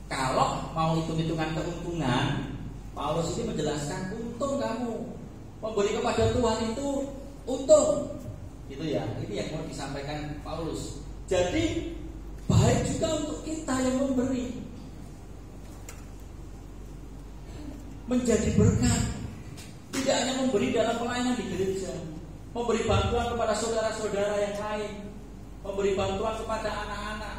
Kalau mau hitung-hitungan keuntungan, Paulus ini menjelaskan untung kamu memberi kepada Tuhan itu untung, gitu ya. Ini yang mau disampaikan Paulus. Jadi baik juga untuk kita yang memberi, menjadi berkat. Tidak hanya memberi dalam pelayanan di gereja, memberi bantuan kepada saudara-saudara yang lain, memberi bantuan kepada anak-anak,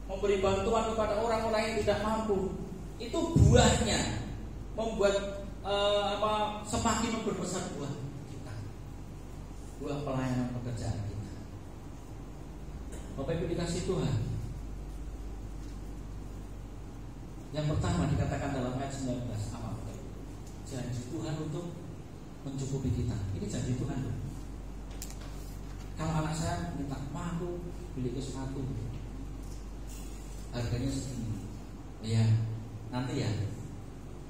memberi bantuan kepada orang-orang yang tidak mampu. Itu buahnya membuat semakin memperbesar buah kita, buah pelayanan pekerjaan kita. Bapak Ibu dikasih Tuhan, yang pertama dikatakan dalam ayat 19 apa? Janji Tuhan untuk mencukupi kita. Ini janji Tuhan. Kalau anak saya minta, aku beli ke sepatu, harganya segini, ya nanti ya,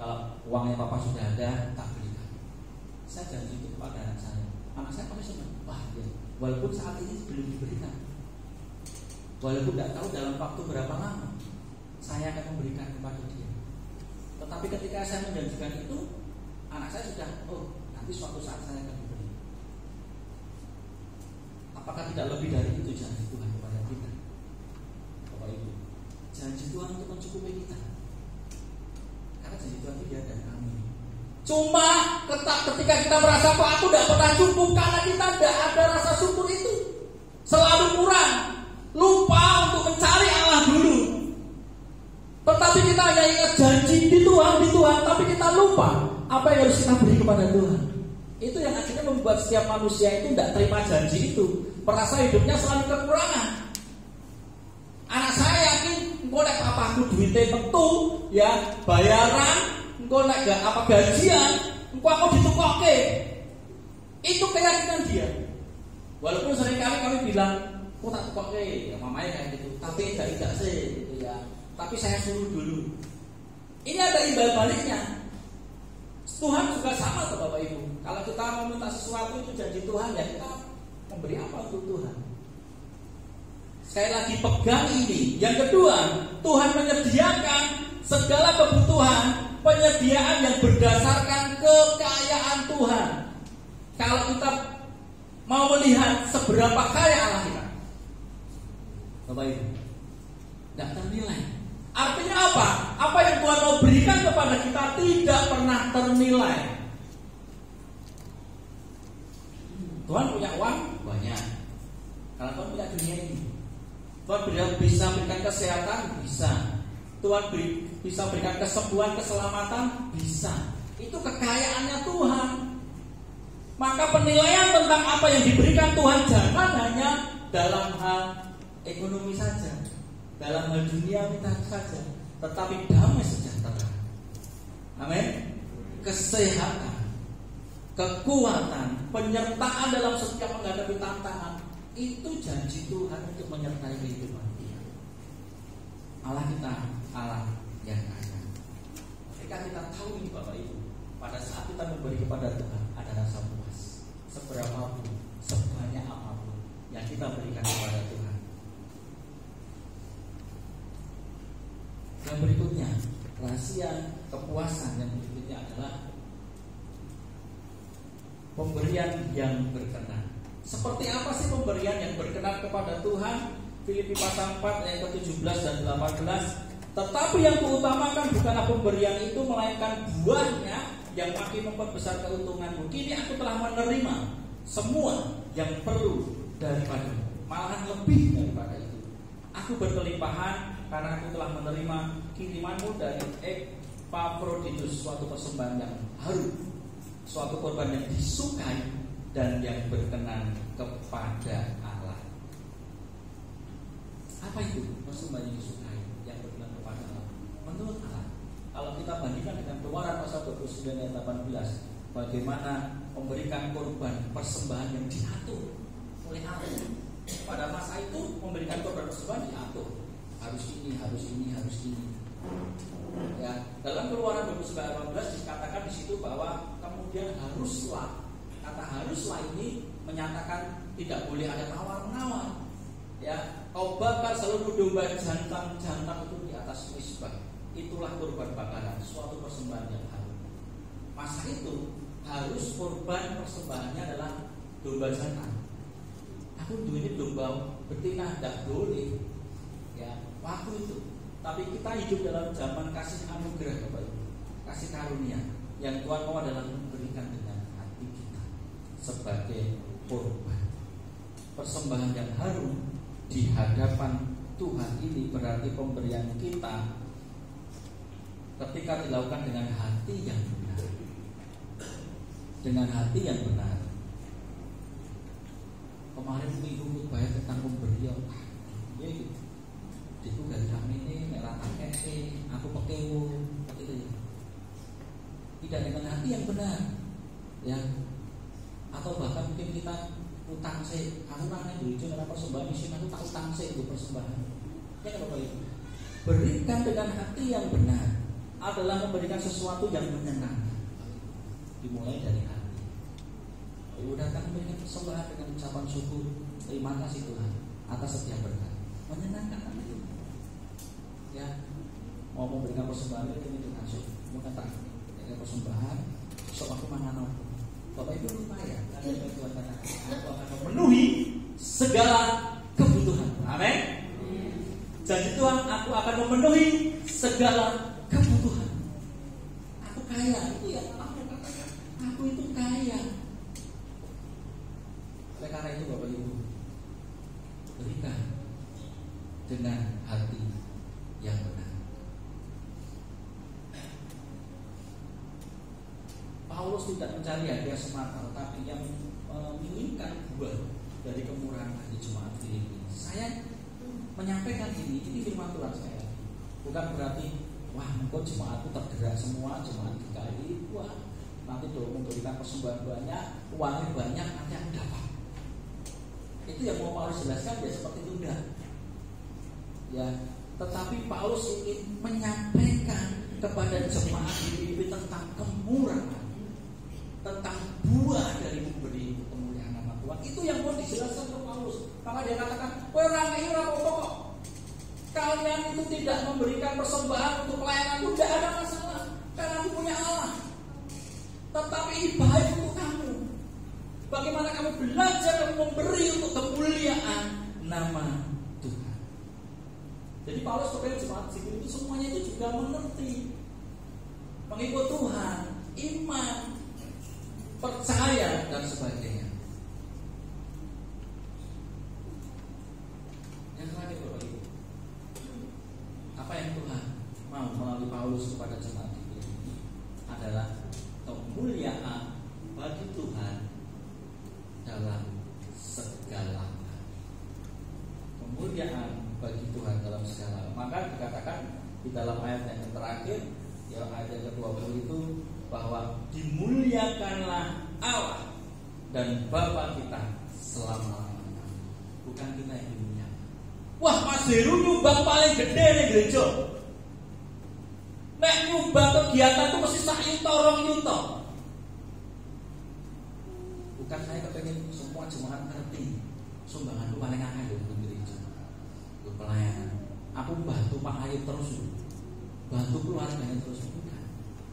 kalau uangnya papa sudah ada, tak belikan. Saya janji itu kepada anak saya. Anak saya pasti senang. Wah ya, walaupun saat ini belum diberikan, walaupun tidak tahu dalam waktu berapa lama, saya akan memberikan kepada dia. Tetapi ketika saya menjanjikan itu, anak saya sudah, nanti suatu saat saya akan diberi. Apakah tidak lebih dari itu janji Tuhan kepada kita? Bapak Ibu, janji Tuhan untuk mencukupi kita. Karena janji Tuhan itu dia dan kami. Cuma ketika kita merasa kok aku tidak pernah cukup, karena kita tidak ada rasa syukur itu, selalu kurang, lupa untuk mencari Allah dulu. Tetapi kita hanya ingat janji di Tuhan, tapi kita lupa apa yang harus kita beri kepada Tuhan. Itu yang akhirnya membuat setiap manusia itu tidak terima janji itu, merasa hidupnya selalu kekurangan. Anak saya yakin, engkau nek papaku duitnya tentu, ya bayaran, engkau nek gajian, engkau aku ditukoke. Itu keyakinan dia. Walaupun seringkali kami bilang, kok tak tukoke, ya mamanya kayak gitu. Tapi tidak sih, gitu ya. Tapi saya suruh dulu. Ini ada imbal baliknya. Tuhan juga sama tuh Bapak Ibu. Kalau kita mau minta sesuatu itu janji Tuhan, ya kita memberi apa untuk Tuhan. Sekali lagi pegang ini. Yang kedua, Tuhan menyediakan segala kebutuhan, penyediaan yang berdasarkan kekayaan Tuhan. Kalau kita mau melihat seberapa kaya Allah kita, Bapak Ibu, tidak ternilai. Artinya apa? Apa yang Tuhan mau berikan kepada kita tidak pernah ternilai. Tuhan punya uang banyak, karena Tuhan punya dunia ini. Tuhan bisa berikan kesehatan, bisa. Tuhan bisa berikan kesembuhan, keselamatan, bisa. Itu kekayaannya Tuhan. Maka penilaian tentang apa yang diberikan Tuhan jangan hanya dalam hal ekonomi saja, dalam hal dunia kita saja, tetapi damai sejahtera. Amin. Kesehatan, kekuatan, penyertaan dalam setiap menghadapi tantangan, itu janji Tuhan untuk menyertai kehidupan kita. Allah kita, Allah yang kaya. Ketika kita tahu ini Bapak Ibu, pada saat kita memberi kepada Tuhan ada rasa puas. Seberapapun, sebanyak apapun yang kita berikan kepada Tuhan. Yang berikutnya, rahasia kepuasan yang berikutnya adalah pemberian yang berkenan. Seperti apa sih pemberian yang berkenan kepada Tuhan? Filipi pasal 4 ayat ke-17 dan 18. Tetapi yang kuutamakan bukanlah pemberian itu, melainkan buahnya yang makin memperbesar keuntunganmu. Kini aku telah menerima semua yang perlu daripadamu, malahan lebih daripada itu. Aku berkelimpahan karena aku telah menerima kirimanmu dari Epaphroditus, suatu persembahan yang harum, suatu korban yang disukai dan yang berkenan kepada Allah. Apa itu persembahan yang disukai yang berkenan kepada Allah? Menurut Allah, kalau kita bandingkan dengan Keluaran pasal 29 ayat 18, bagaimana memberikan korban persembahan yang diatur oleh Allah. Pada masa itu memberikan korban persembahan diatur, harus ini, harus ini, harus ini. Ya, dalam Keluaran 29 ayat 18 dikatakan di situ bahwa kemudian haruslah, kata haruslah ini menyatakan tidak boleh ada tawar-menawar. Ya, kau bakar seluruh domba jantan itu di atas misbah. Itulah korban bakaran, suatu persembahan yang harum. Masa itu harus korban persembahannya adalah domba jantan. Aku ini domba betina, tidak boleh. Ya, waktu itu. Tapi kita hidup dalam zaman kasih anugerah, Bapak Ibu, kasih karunia yang Tuhan mau adalah memberikan dengan hati kita sebagai korban. Persembahan yang harum di hadapan Tuhan ini berarti pemberian kita ketika dilakukan dengan hati yang benar. Dengan hati yang benar. Kemarin minggu khotbah tentang pemberian, ya gitu. Diku gak kami ini ngeratakan aku pekewo, begitu ya. Tidak dengan hati yang benar, ya. Atau bahkan mungkin kita utang sih, aku nanya dulu karena persembahan misi, aku tak utang sih untuk persembahan. Ya kan Bapak Ibu? Berikan dengan hati yang benar adalah memberikan sesuatu yang menyenangkan. Dimulai dari hati. Ibu datang memberikan persembahan dengan ucapan syukur, terima kasih Tuhan atas setiap berkat. Menyenangkan hati. Ya, mau memberikan persembahan ini dengan syukur. Mau kata, dengan persembahan, sok aku mangan apa? Bapak Ibu lupa ya, ada yang Tuhan katakan, aku akan memenuhi segala kebutuhan. Amin. Janji Tuhan, aku akan memenuhi segala kebutuhan. Aku kaya, itu yang aku katakan. Aku itu kaya. Oleh karena itu Bapak Ibu, berikan dengan hati yang benar. Paulus tidak mencari hadiah semata, tetapi yang menginginkan buah dari kemurahan hati jemaat Filipi. Saya menyampaikan ini firman Tuhan saya. Bukan berarti wah, engkau jemaatku tergerak semua, jemaat DKI, wah nanti dong memberikan persembahan banyak, uangnya banyak, nanti aku dapat. Itu yang mau Paulus jelaskan ya seperti itu enggak. Ya, tetapi Paulus ingin menyampaikan kepada jemaat Filipi tentang kemurahan, tentang buah dari memberi kemuliaan nama Tuhan. Itu yang mau dijelaskan ke Paulus. Maka dia katakan, orang ini orang pokok. Kalian itu tidak memberikan persembahan untuk pelayananku, tidak ada masalah, karena aku punya Allah. Tetapi ini baik untuk kamu. Bagaimana kamu belajar dan memberi untuk kemuliaan nama Tuhan. Jadi Paulus kepada jemaat Filipi itu semuanya itu juga mengerti, mengikut Tuhan, iman, percaya dan sebagainya. Yang terakhir Bapak Ibu, apa yang Tuhan mau melalui Paulus kepada jemaat Filipi adalah kemuliaan bagi Tuhan dalam segala hal. Kemuliaan bagi Tuhan dalam segala hal. Maka dikatakan di dalam ayat yang terakhir, ya ayat yang ke-20 itu, bahwa dimuliakanlah Allah dan Bapa kita selama-lamanya. Bukan kita yang dimuliakan. Wah, Mas Heru nyumbang paling gede nih gereja. Nek nyumbang kegiatan itu mesti sak yuta rong yuta. Bukan saya kepengen semua jemaat ngerti sumbangan itu paling akeh lho untuk gereja. Untuk pelayanan. Aku bantu Pak Ayub terus, bantu keluarganya terus, bukan.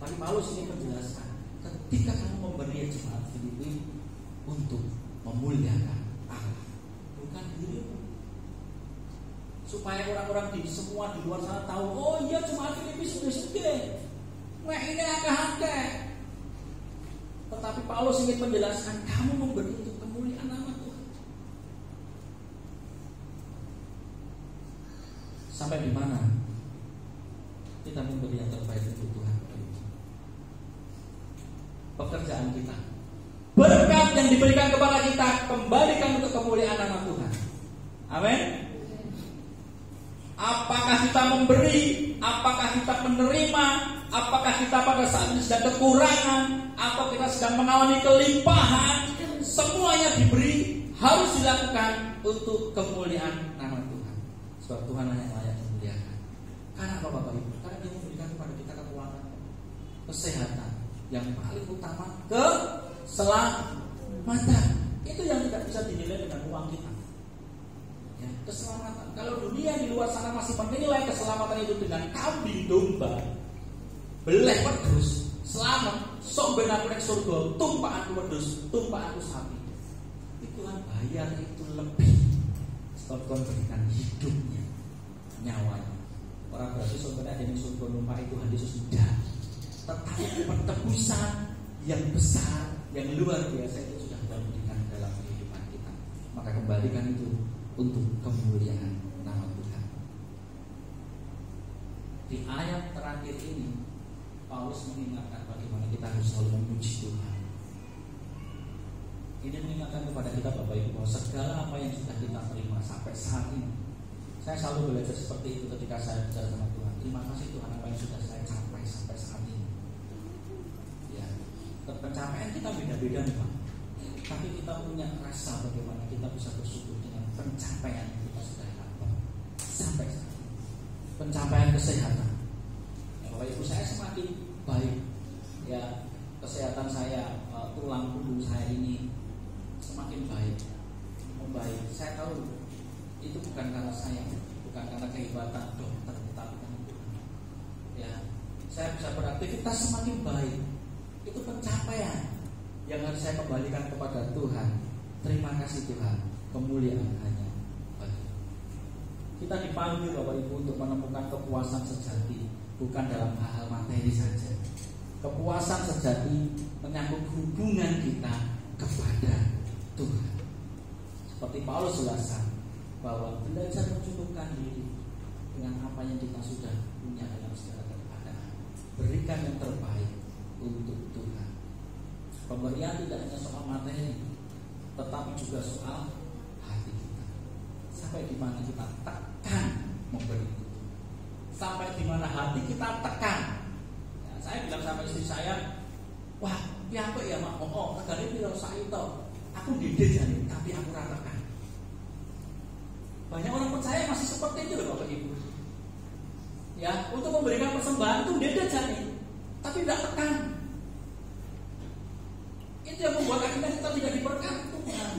Tapi Paulus ini menjelaskan, ketika kamu memberi jemaat Filipi untuk memuliakan Allah, bukan dirimu. Supaya orang-orang di semua di luar sana tahu, oh iya jemaat Filipi sudah. Wah ini akeh-akeh. Tetapi Paulus ingin menjelaskan, kamu memberi untuk kemuliaan nama Tuhan. Sampai di mana kita memberi yang terbaik untuk Tuhan? Pekerjaan kita, berkat yang diberikan kepada kita, kembalikan untuk kemuliaan nama Tuhan. Amin. Apakah kita memberi? Apakah kita menerima? Apakah kita pada saat ini sedang kekurangan? Atau kita sedang mengalami kelimpahan? Semuanya diberi, harus dilakukan untuk kemuliaan nama Tuhan. Sebab Tuhan yang layak dimuliakan. Karena apa Bapak Ibu? Karena Dia memberikan kepada kita kekuatan, kesehatan, yang paling utama keselamatan. Itu yang tidak bisa dinilai dengan uang kita. Ya, keselamatan. Kalau dunia di luar sana masih menilai keselamatan itu dengan kambing domba, beleh wedhus, selamat, sok ben aku nek surga, tumpah aku wedhus, tumpah aku sapi. Itu kan bayar itu lebih. Sebab Tuhan berikan hidupnya, nyawanya. Orang berarti sebenarnya yang surga numpah itu hadis sudah. Tetapi penebusan yang besar, yang luar biasa itu sudah Tuhan berikan dalam kehidupan kita. Maka kembalikan itu untuk kemuliaan nama Tuhan. Di ayat terakhir ini Paulus mengingatkan bagaimana kita harus selalu memuji Tuhan. Ini mengingatkan kepada kita Bapak Ibu bahwa segala apa yang sudah kita terima sampai saat ini. Saya selalu belajar seperti itu ketika saya bicara sama Tuhan. Terima kasih Tuhan apa yang sudah saya capai sampai saat ini. Ya, pencapaian kita beda-beda nih Pak. Tapi kita punya rasa bagaimana kita bisa bersyukur dengan pencapaian yang kita sudah lakukan sampai saat ini. Pencapaian kesehatan. Ya, Bapak Ibu, saya semakin baik. Ya, kesehatan saya, tulang punggung saya ini semakin baik, membaik. Saya tahu itu bukan karena saya, bukan karena kehebatan dokter, tetapi karena Tuhan. Ya, saya bisa beraktivitas semakin baik. Itu pencapaian yang harus saya kembalikan kepada Tuhan. Terima kasih Tuhan, kemuliaan hanya bagi. Kita dipanggil Bapak Ibu untuk menemukan kepuasan sejati, bukan dalam hal materi saja. Kepuasan sejati menyangkut hubungan kita kepada Tuhan. Seperti Paulus jelaskan bahwa belajar mencukupkan diri dengan apa yang kita sudah punya dalam segala keadaan. Berikan yang terbaik untuk Tuhan. Pemberian tidak hanya soal materi, tetapi juga soal hati kita. Sampai di mana kita tekan memberi itu. Sampai di mana hati kita tekan. Ya, saya bilang sama istri saya, wah, piapa ya mak, negara ini harus saya tahu. Aku dede jadi, tapi aku ratakan. Banyak orang percaya masih seperti itu loh Bapak Ibu. Ya, untuk memberikan persembahan itu dede jadi, tapi tidak tekan. Itu yang membuat akhirnya kita tidak diberkati Tuhan.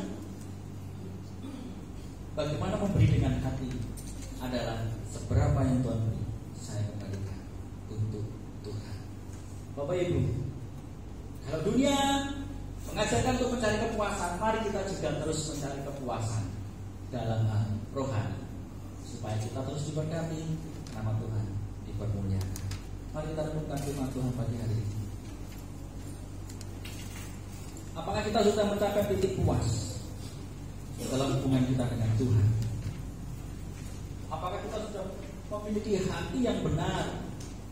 Bagaimana memberi dengan hati adalah seberapa yang Tuhan beri, saya kembalikan untuk Tuhan. Bapak Ibu, kalau dunia mengajarkan untuk mencari kepuasan, mari kita juga terus mencari kepuasan dalam hal rohani, supaya kita terus diberkati, nama Tuhan dipermuliakan. Mari kita renungkan firman Tuhan pagi hari ini. Apakah kita sudah mencapai titik puas dalam hubungan kita dengan Tuhan? Apakah kita sudah memiliki hati yang benar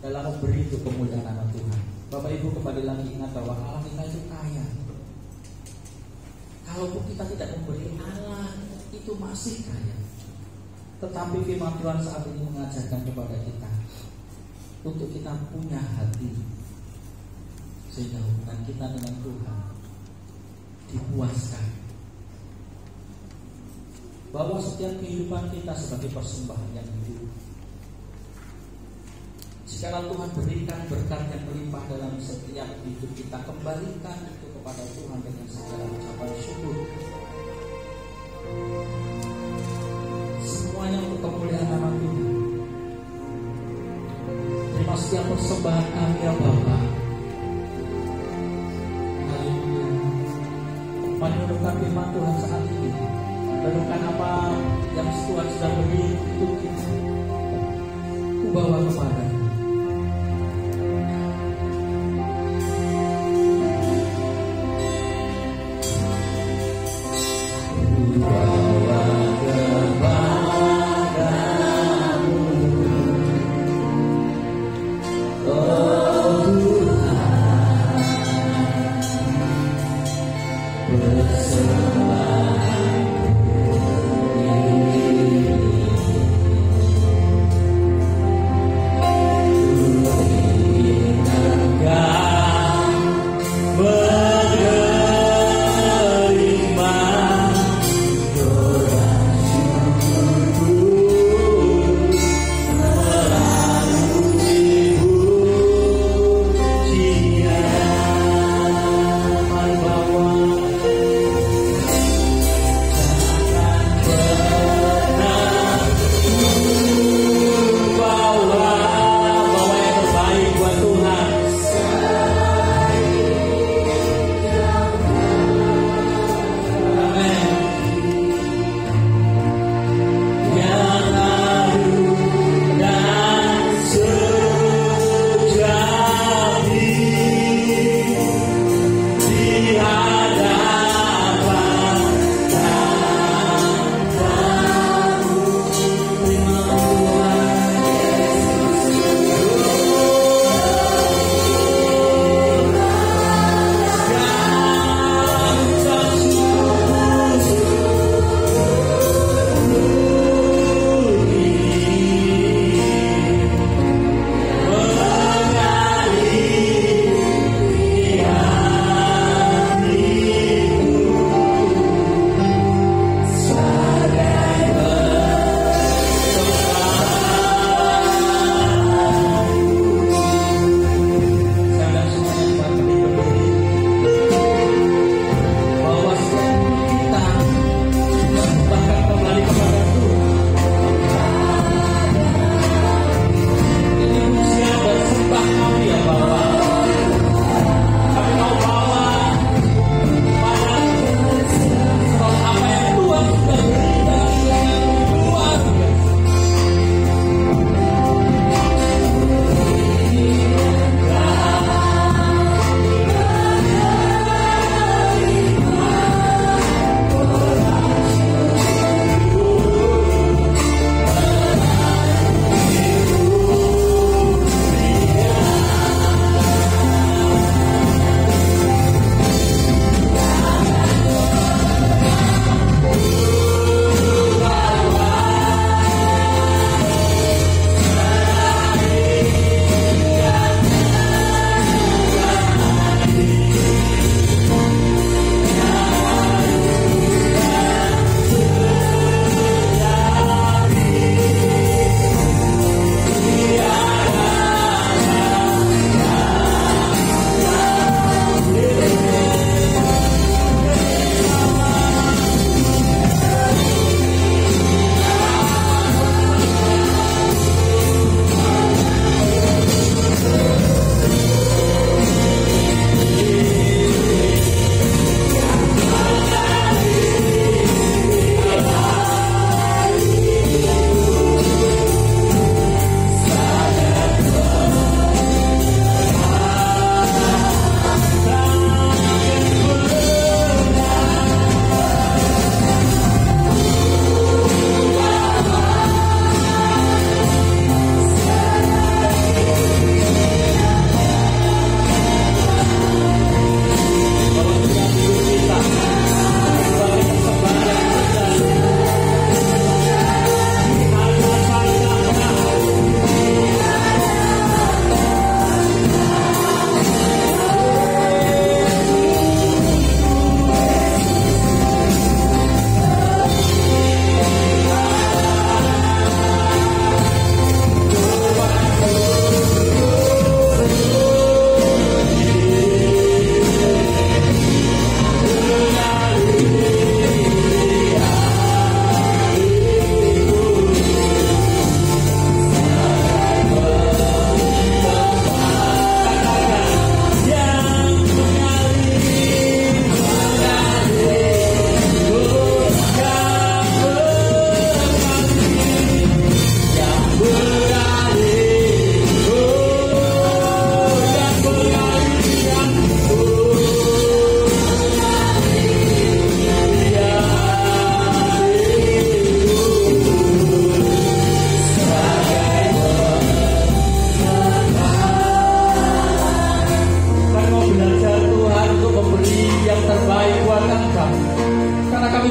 dalam memberi untuk kemuliaan nama Tuhan? Bapak Ibu, kembali lagi ingat bahwa Allah kita itu kaya. Kalaupun kita tidak memberi, Allah itu masih kaya. Tetapi firman Tuhan saat ini mengajarkan kepada kita untuk kita punya hati, sehingga hubungan kita dengan Tuhan dipuaskan. Bahwa setiap kehidupan kita sebagai persembahan yang hidup. Jika Tuhan berikan berkat yang melimpah dalam setiap hidup kita, kembalikan itu kepada Tuhan dengan segala ucapan syukur. Semuanya untuk kemuliaan nama Tuhan. Terima setiap persembahan kami ya Bapa. Haleluya. Mari renungkan firman Tuhan saat ini. Renungkan apa yang Tuhan sudah beri untuk kita. Ku bawa kepada Bersama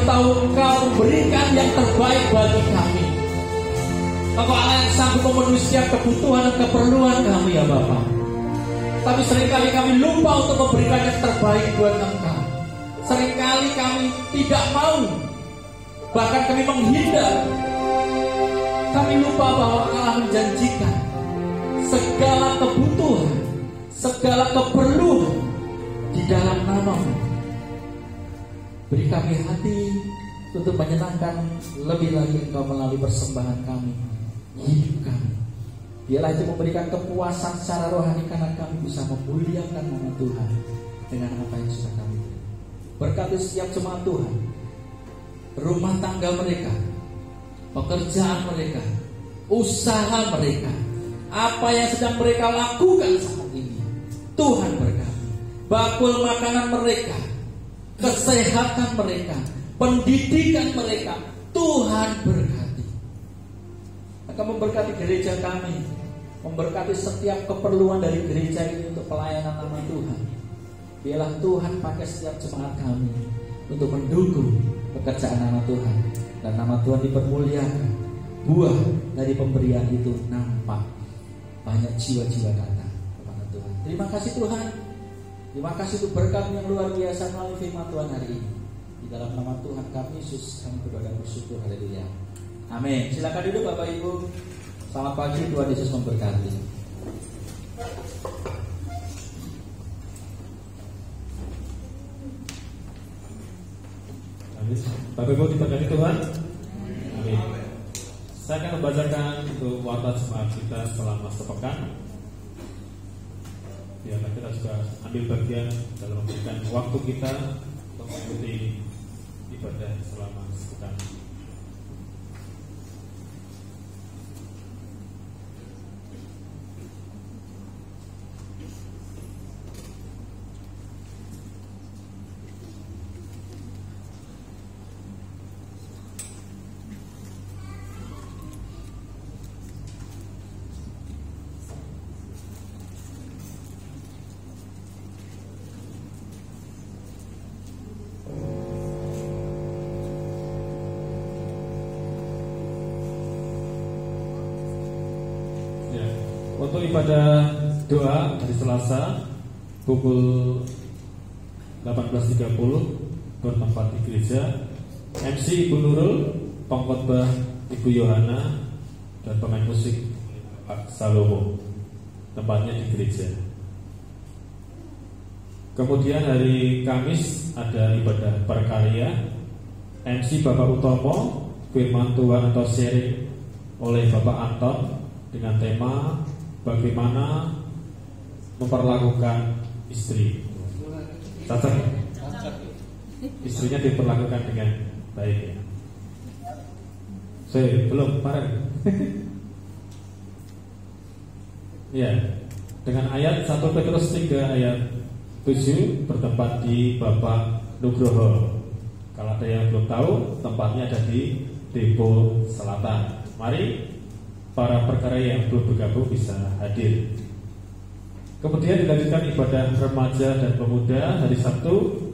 tahu Engkau memberikan yang terbaik bagi kami. Engkau Allah yang sanggup memenuhi setiap kebutuhan dan keperluan kami ya Bapa. Tapi seringkali kami lupa untuk memberikan yang terbaik buat Engkau. Seringkali kami tidak mau, bahkan kami menghindar. Kami lupa bahwa Allah menjanjikan segala kebutuhan, segala keperluan di dalam nama-Mu. Beri kami hati untuk menyenangkan lebih lagi Engkau melalui persembahan kami, hidup kami. Biarlah itu memberikan kepuasan secara rohani karena kami bisa memuliakan nama Tuhan dengan apa yang sudah kami beri. Berkati setiap jemaat Tuhan, rumah tangga mereka, pekerjaan mereka, usaha mereka, apa yang sedang mereka lakukan saat ini, Tuhan berkati. Bakul makanan mereka, kesehatan mereka, pendidikan mereka, Tuhan berkati. Akan memberkati gereja kami, memberkati setiap keperluan dari gereja ini untuk pelayanan nama Tuhan. Biarlah Tuhan pakai setiap jemaat kami untuk mendukung pekerjaan nama Tuhan, dan nama Tuhan dipermuliakan. Buah dari pemberian itu nampak, banyak jiwa-jiwa datang kepada Tuhan. Terima kasih Tuhan. Terima kasih untuk berkat yang luar biasa melalui firman Tuhan hari ini. Di dalam nama Tuhan kami Yesus kami berdoa dan bersyukur. Haleluya. Amin. Silakan duduk Bapak Ibu. Selamat pagi, Tuhan Yesus memberkati. Amin. Bapak Ibu diberkati Tuhan. Amin. Saya akan membacakan untuk warta jemaat kita selama sepekan. Biarlah kita juga ambil bagian dalam memberikan waktu kita untuk mengikuti ibadah selama sepekan. Untuk ibadah doa hari Selasa pukul 18.30 bertempat di gereja. MC Ibu Nurul, pengkhotbah Ibu Yohana, dan pemain musik Pak Salomo. Tempatnya di gereja. Kemudian hari Kamis ada ibadah perkarya. MC Bapak Utomo, firman Tuhan atau sharing oleh Bapak Anton dengan tema bagaimana memperlakukan istri. Cacat. Istrinya diperlakukan dengan baik ya. Saya belum parah. Ya, dengan ayat 1 Petrus 3 ayat 7 bertempat di Bapak Nugroho. Kalau ada yang belum tahu, tempatnya ada di Depo Selatan. Mari para perkarya yang belum bergabung bisa hadir. Kemudian dilanjutkan ibadah remaja dan pemuda hari Sabtu.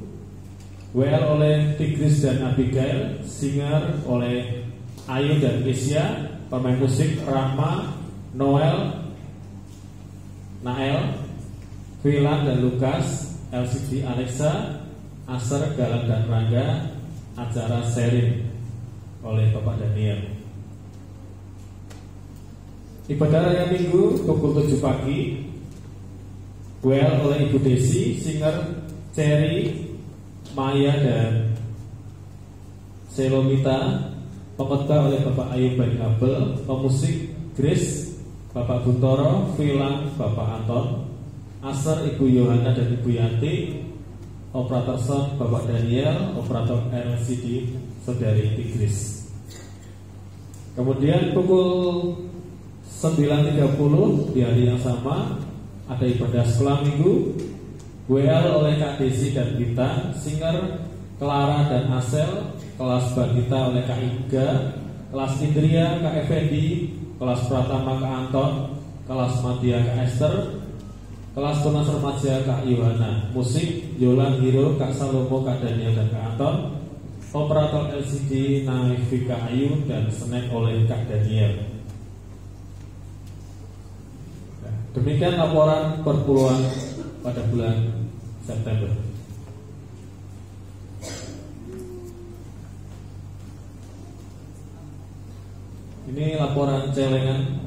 WL oleh Tigris dan Abigail, singer oleh Ayu dan Kesia, pemain musik Rahma, Noel, Nael, Wilan dan Lukas, LCD Alexa, Aser, Galang dan Rangga, acara sharing oleh Bapak Daniel. Ibadah raya Minggu pukul 7 pagi. WL oleh Ibu Desi, singer Cherry, Maya dan Selomita, pengkhotbah oleh Bapak Ayub Baikabel, pemusik Grace, Bapak Buntoro, Filang, Bapak Anton, Aser, Ibu Yohana dan Ibu Yanti, operator sound Bapak Daniel, operator LCD Saudari Tigris. Kemudian pukul 9.30 di hari yang sama ada ibadah sekolah minggu. WL oleh Kak Desi dan Gita, singer Clara dan Asel, kelas Bagita oleh Kak Iga, kelas Indria Kak Effendi, kelas Pratama Kak Anton, kelas Madya Kak Esther, kelas Tunas Remaja Kak Yohana, musik Yolan Hiro, Kak Salomo, Kak Daniel dan Kak Anton, operator LCD Navika Ayu dan snack oleh Kak Daniel. Nah, demikian laporan perpuluhan pada bulan September. Ini laporan celengan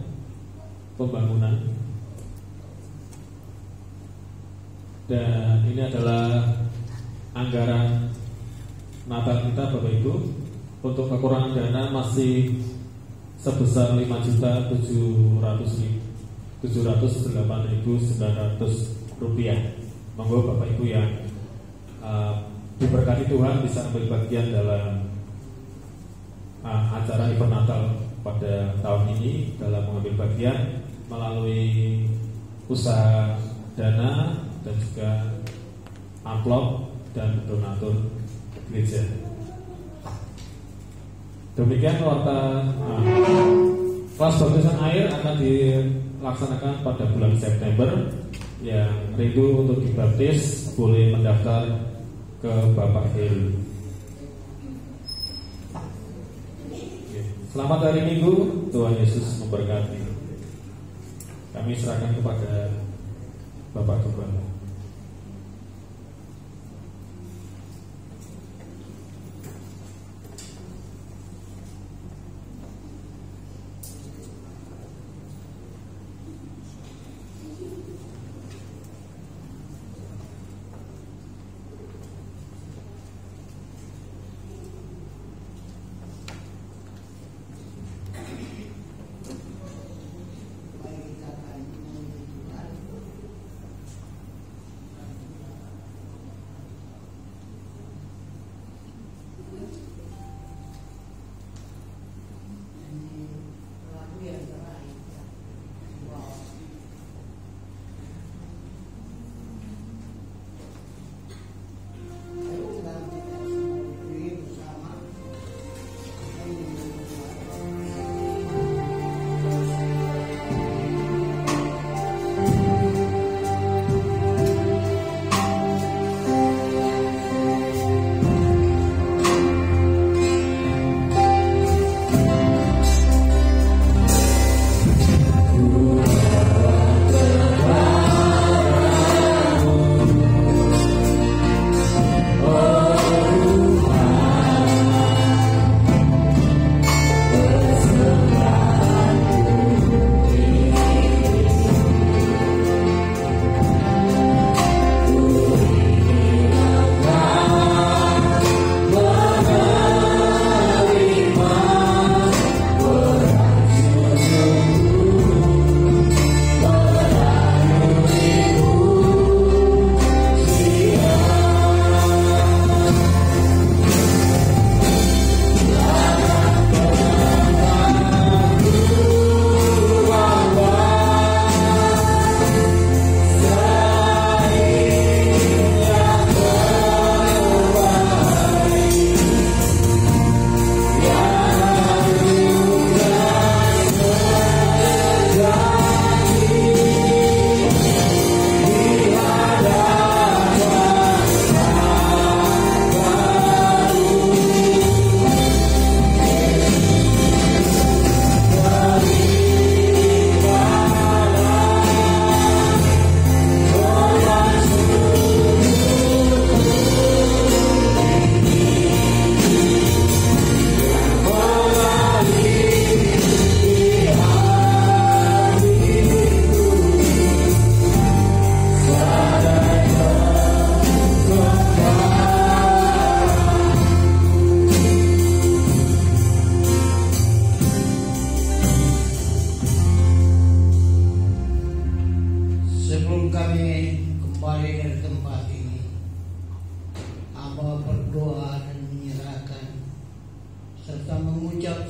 pembangunan. Dan ini adalah anggaran Natal kita Bapak Ibu. Untuk kekurangan dana masih sebesar 5.708.900 rupiah. Monggo Bapak Ibu yang diberkati Tuhan bisa ambil bagian dalam acara event Natal pada tahun ini, dalam mengambil bagian melalui usaha dana dan juga amplop dan donatur gereja. Demikian warta kelas baptisan air akan dilaksanakan pada bulan September. Yang rindu untuk dibaptis boleh mendaftar ke Bapak Heru. Selamat hari Minggu, Tuhan Yesus memberkati. Kami serahkan kepada Bapak Gembala.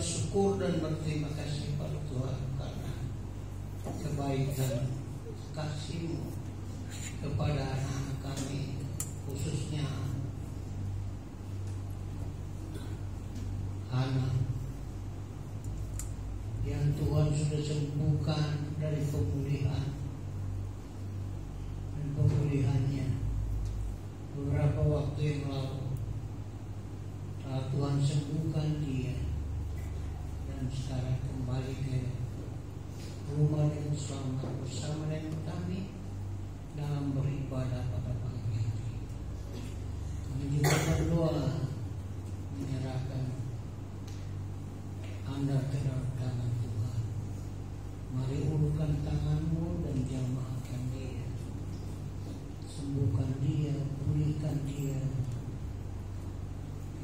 bersyukur dan berterima kasih pada Tuhan karena kebaikan kasih-Mu kepada anak kami, khususnya anak yang Tuhan sudah sembuhkan dari pemulihan dan pemulihannya beberapa waktu yang lalu. Saat Tuhan sembuhkan dia dan sekarang kembali ke rumah dengan selamat bersama dengan kami dalam beribadah pada pagi hari. Kami juga berdoa menyerahkan Anda ke dalam tangan Tuhan. Mari ulurkan tanganmu dan jamahkan dia, sembuhkan dia, pulihkan dia.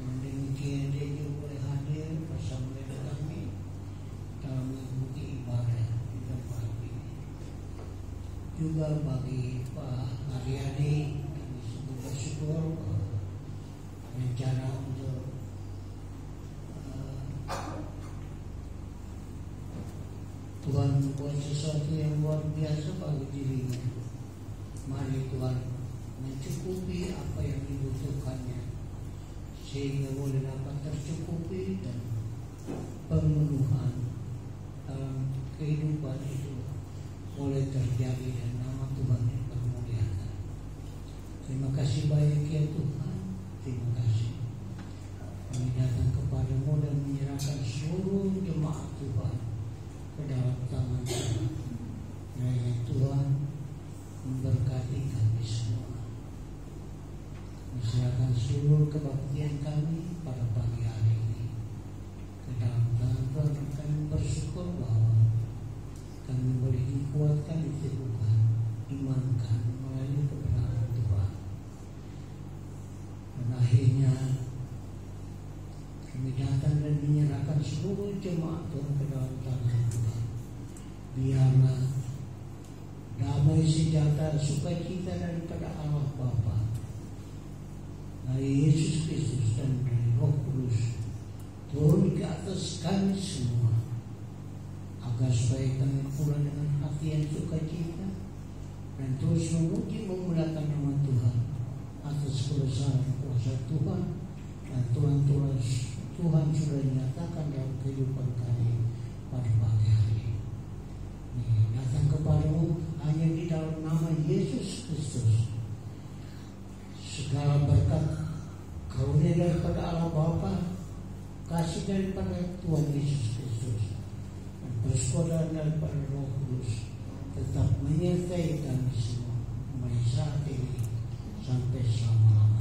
Dengan demikian dia juga boleh hadir bersama dengan kami dalam mengikuti ibadah di tempat ini. Juga bagi Pak Aryadi, kami sungguh bersyukur rencana untuk Tuhan membuat sesuatu yang luar biasa bagi dirinya. Mari Tuhan mencukupi apa yang dibutuhkannya, sehingga boleh dapat tercukupi dan pemenuhan dalam kehidupan itu boleh terjadi dan nama Tuhan dipermuliakan. Terima kasih banyak ya Tuhan. Terima kasih. Kami datang kepadamu dan menyerahkan seluruh jemaat Tuhan ke dalam tangan Tuhan. Kiranya Tuhan memberkati kami semua. Menyerahkan seluruh kebaktian kami pada pagi hari ini ke dalam tangan Tuhan. Kami bersyukur bahwa kami boleh dikuatkan, diteguhkan, imankan melalui kebenaran Tuhan. Dan akhirnya kami datang dan menyerahkan seluruh jemaat Tuhan ke dalam tangan Tuhan. Biarlah damai sejahtera sukacita daripada Allah Bapa, dari Yesus Kristus dan dari Roh Kudus turun ke atas kami semua, agar supaya kami pulang dengan hati yang sukacita dan terus memuji memuliakan nama Tuhan atas kebesaran kuasa Tuhan dan Tuhan sudah dinyatakan dalam kehidupan kami pada pagi hari ini. Datang kepadamu hanya di dalam nama Yesus Kristus. Segala berkat karunia daripada Allah Bapa, kasih daripada Tuhan Yesus Kristus, dan persekutuan daripada Roh Kudus tetap menyertai kami semua mulai saat ini sampai selama-lamanya.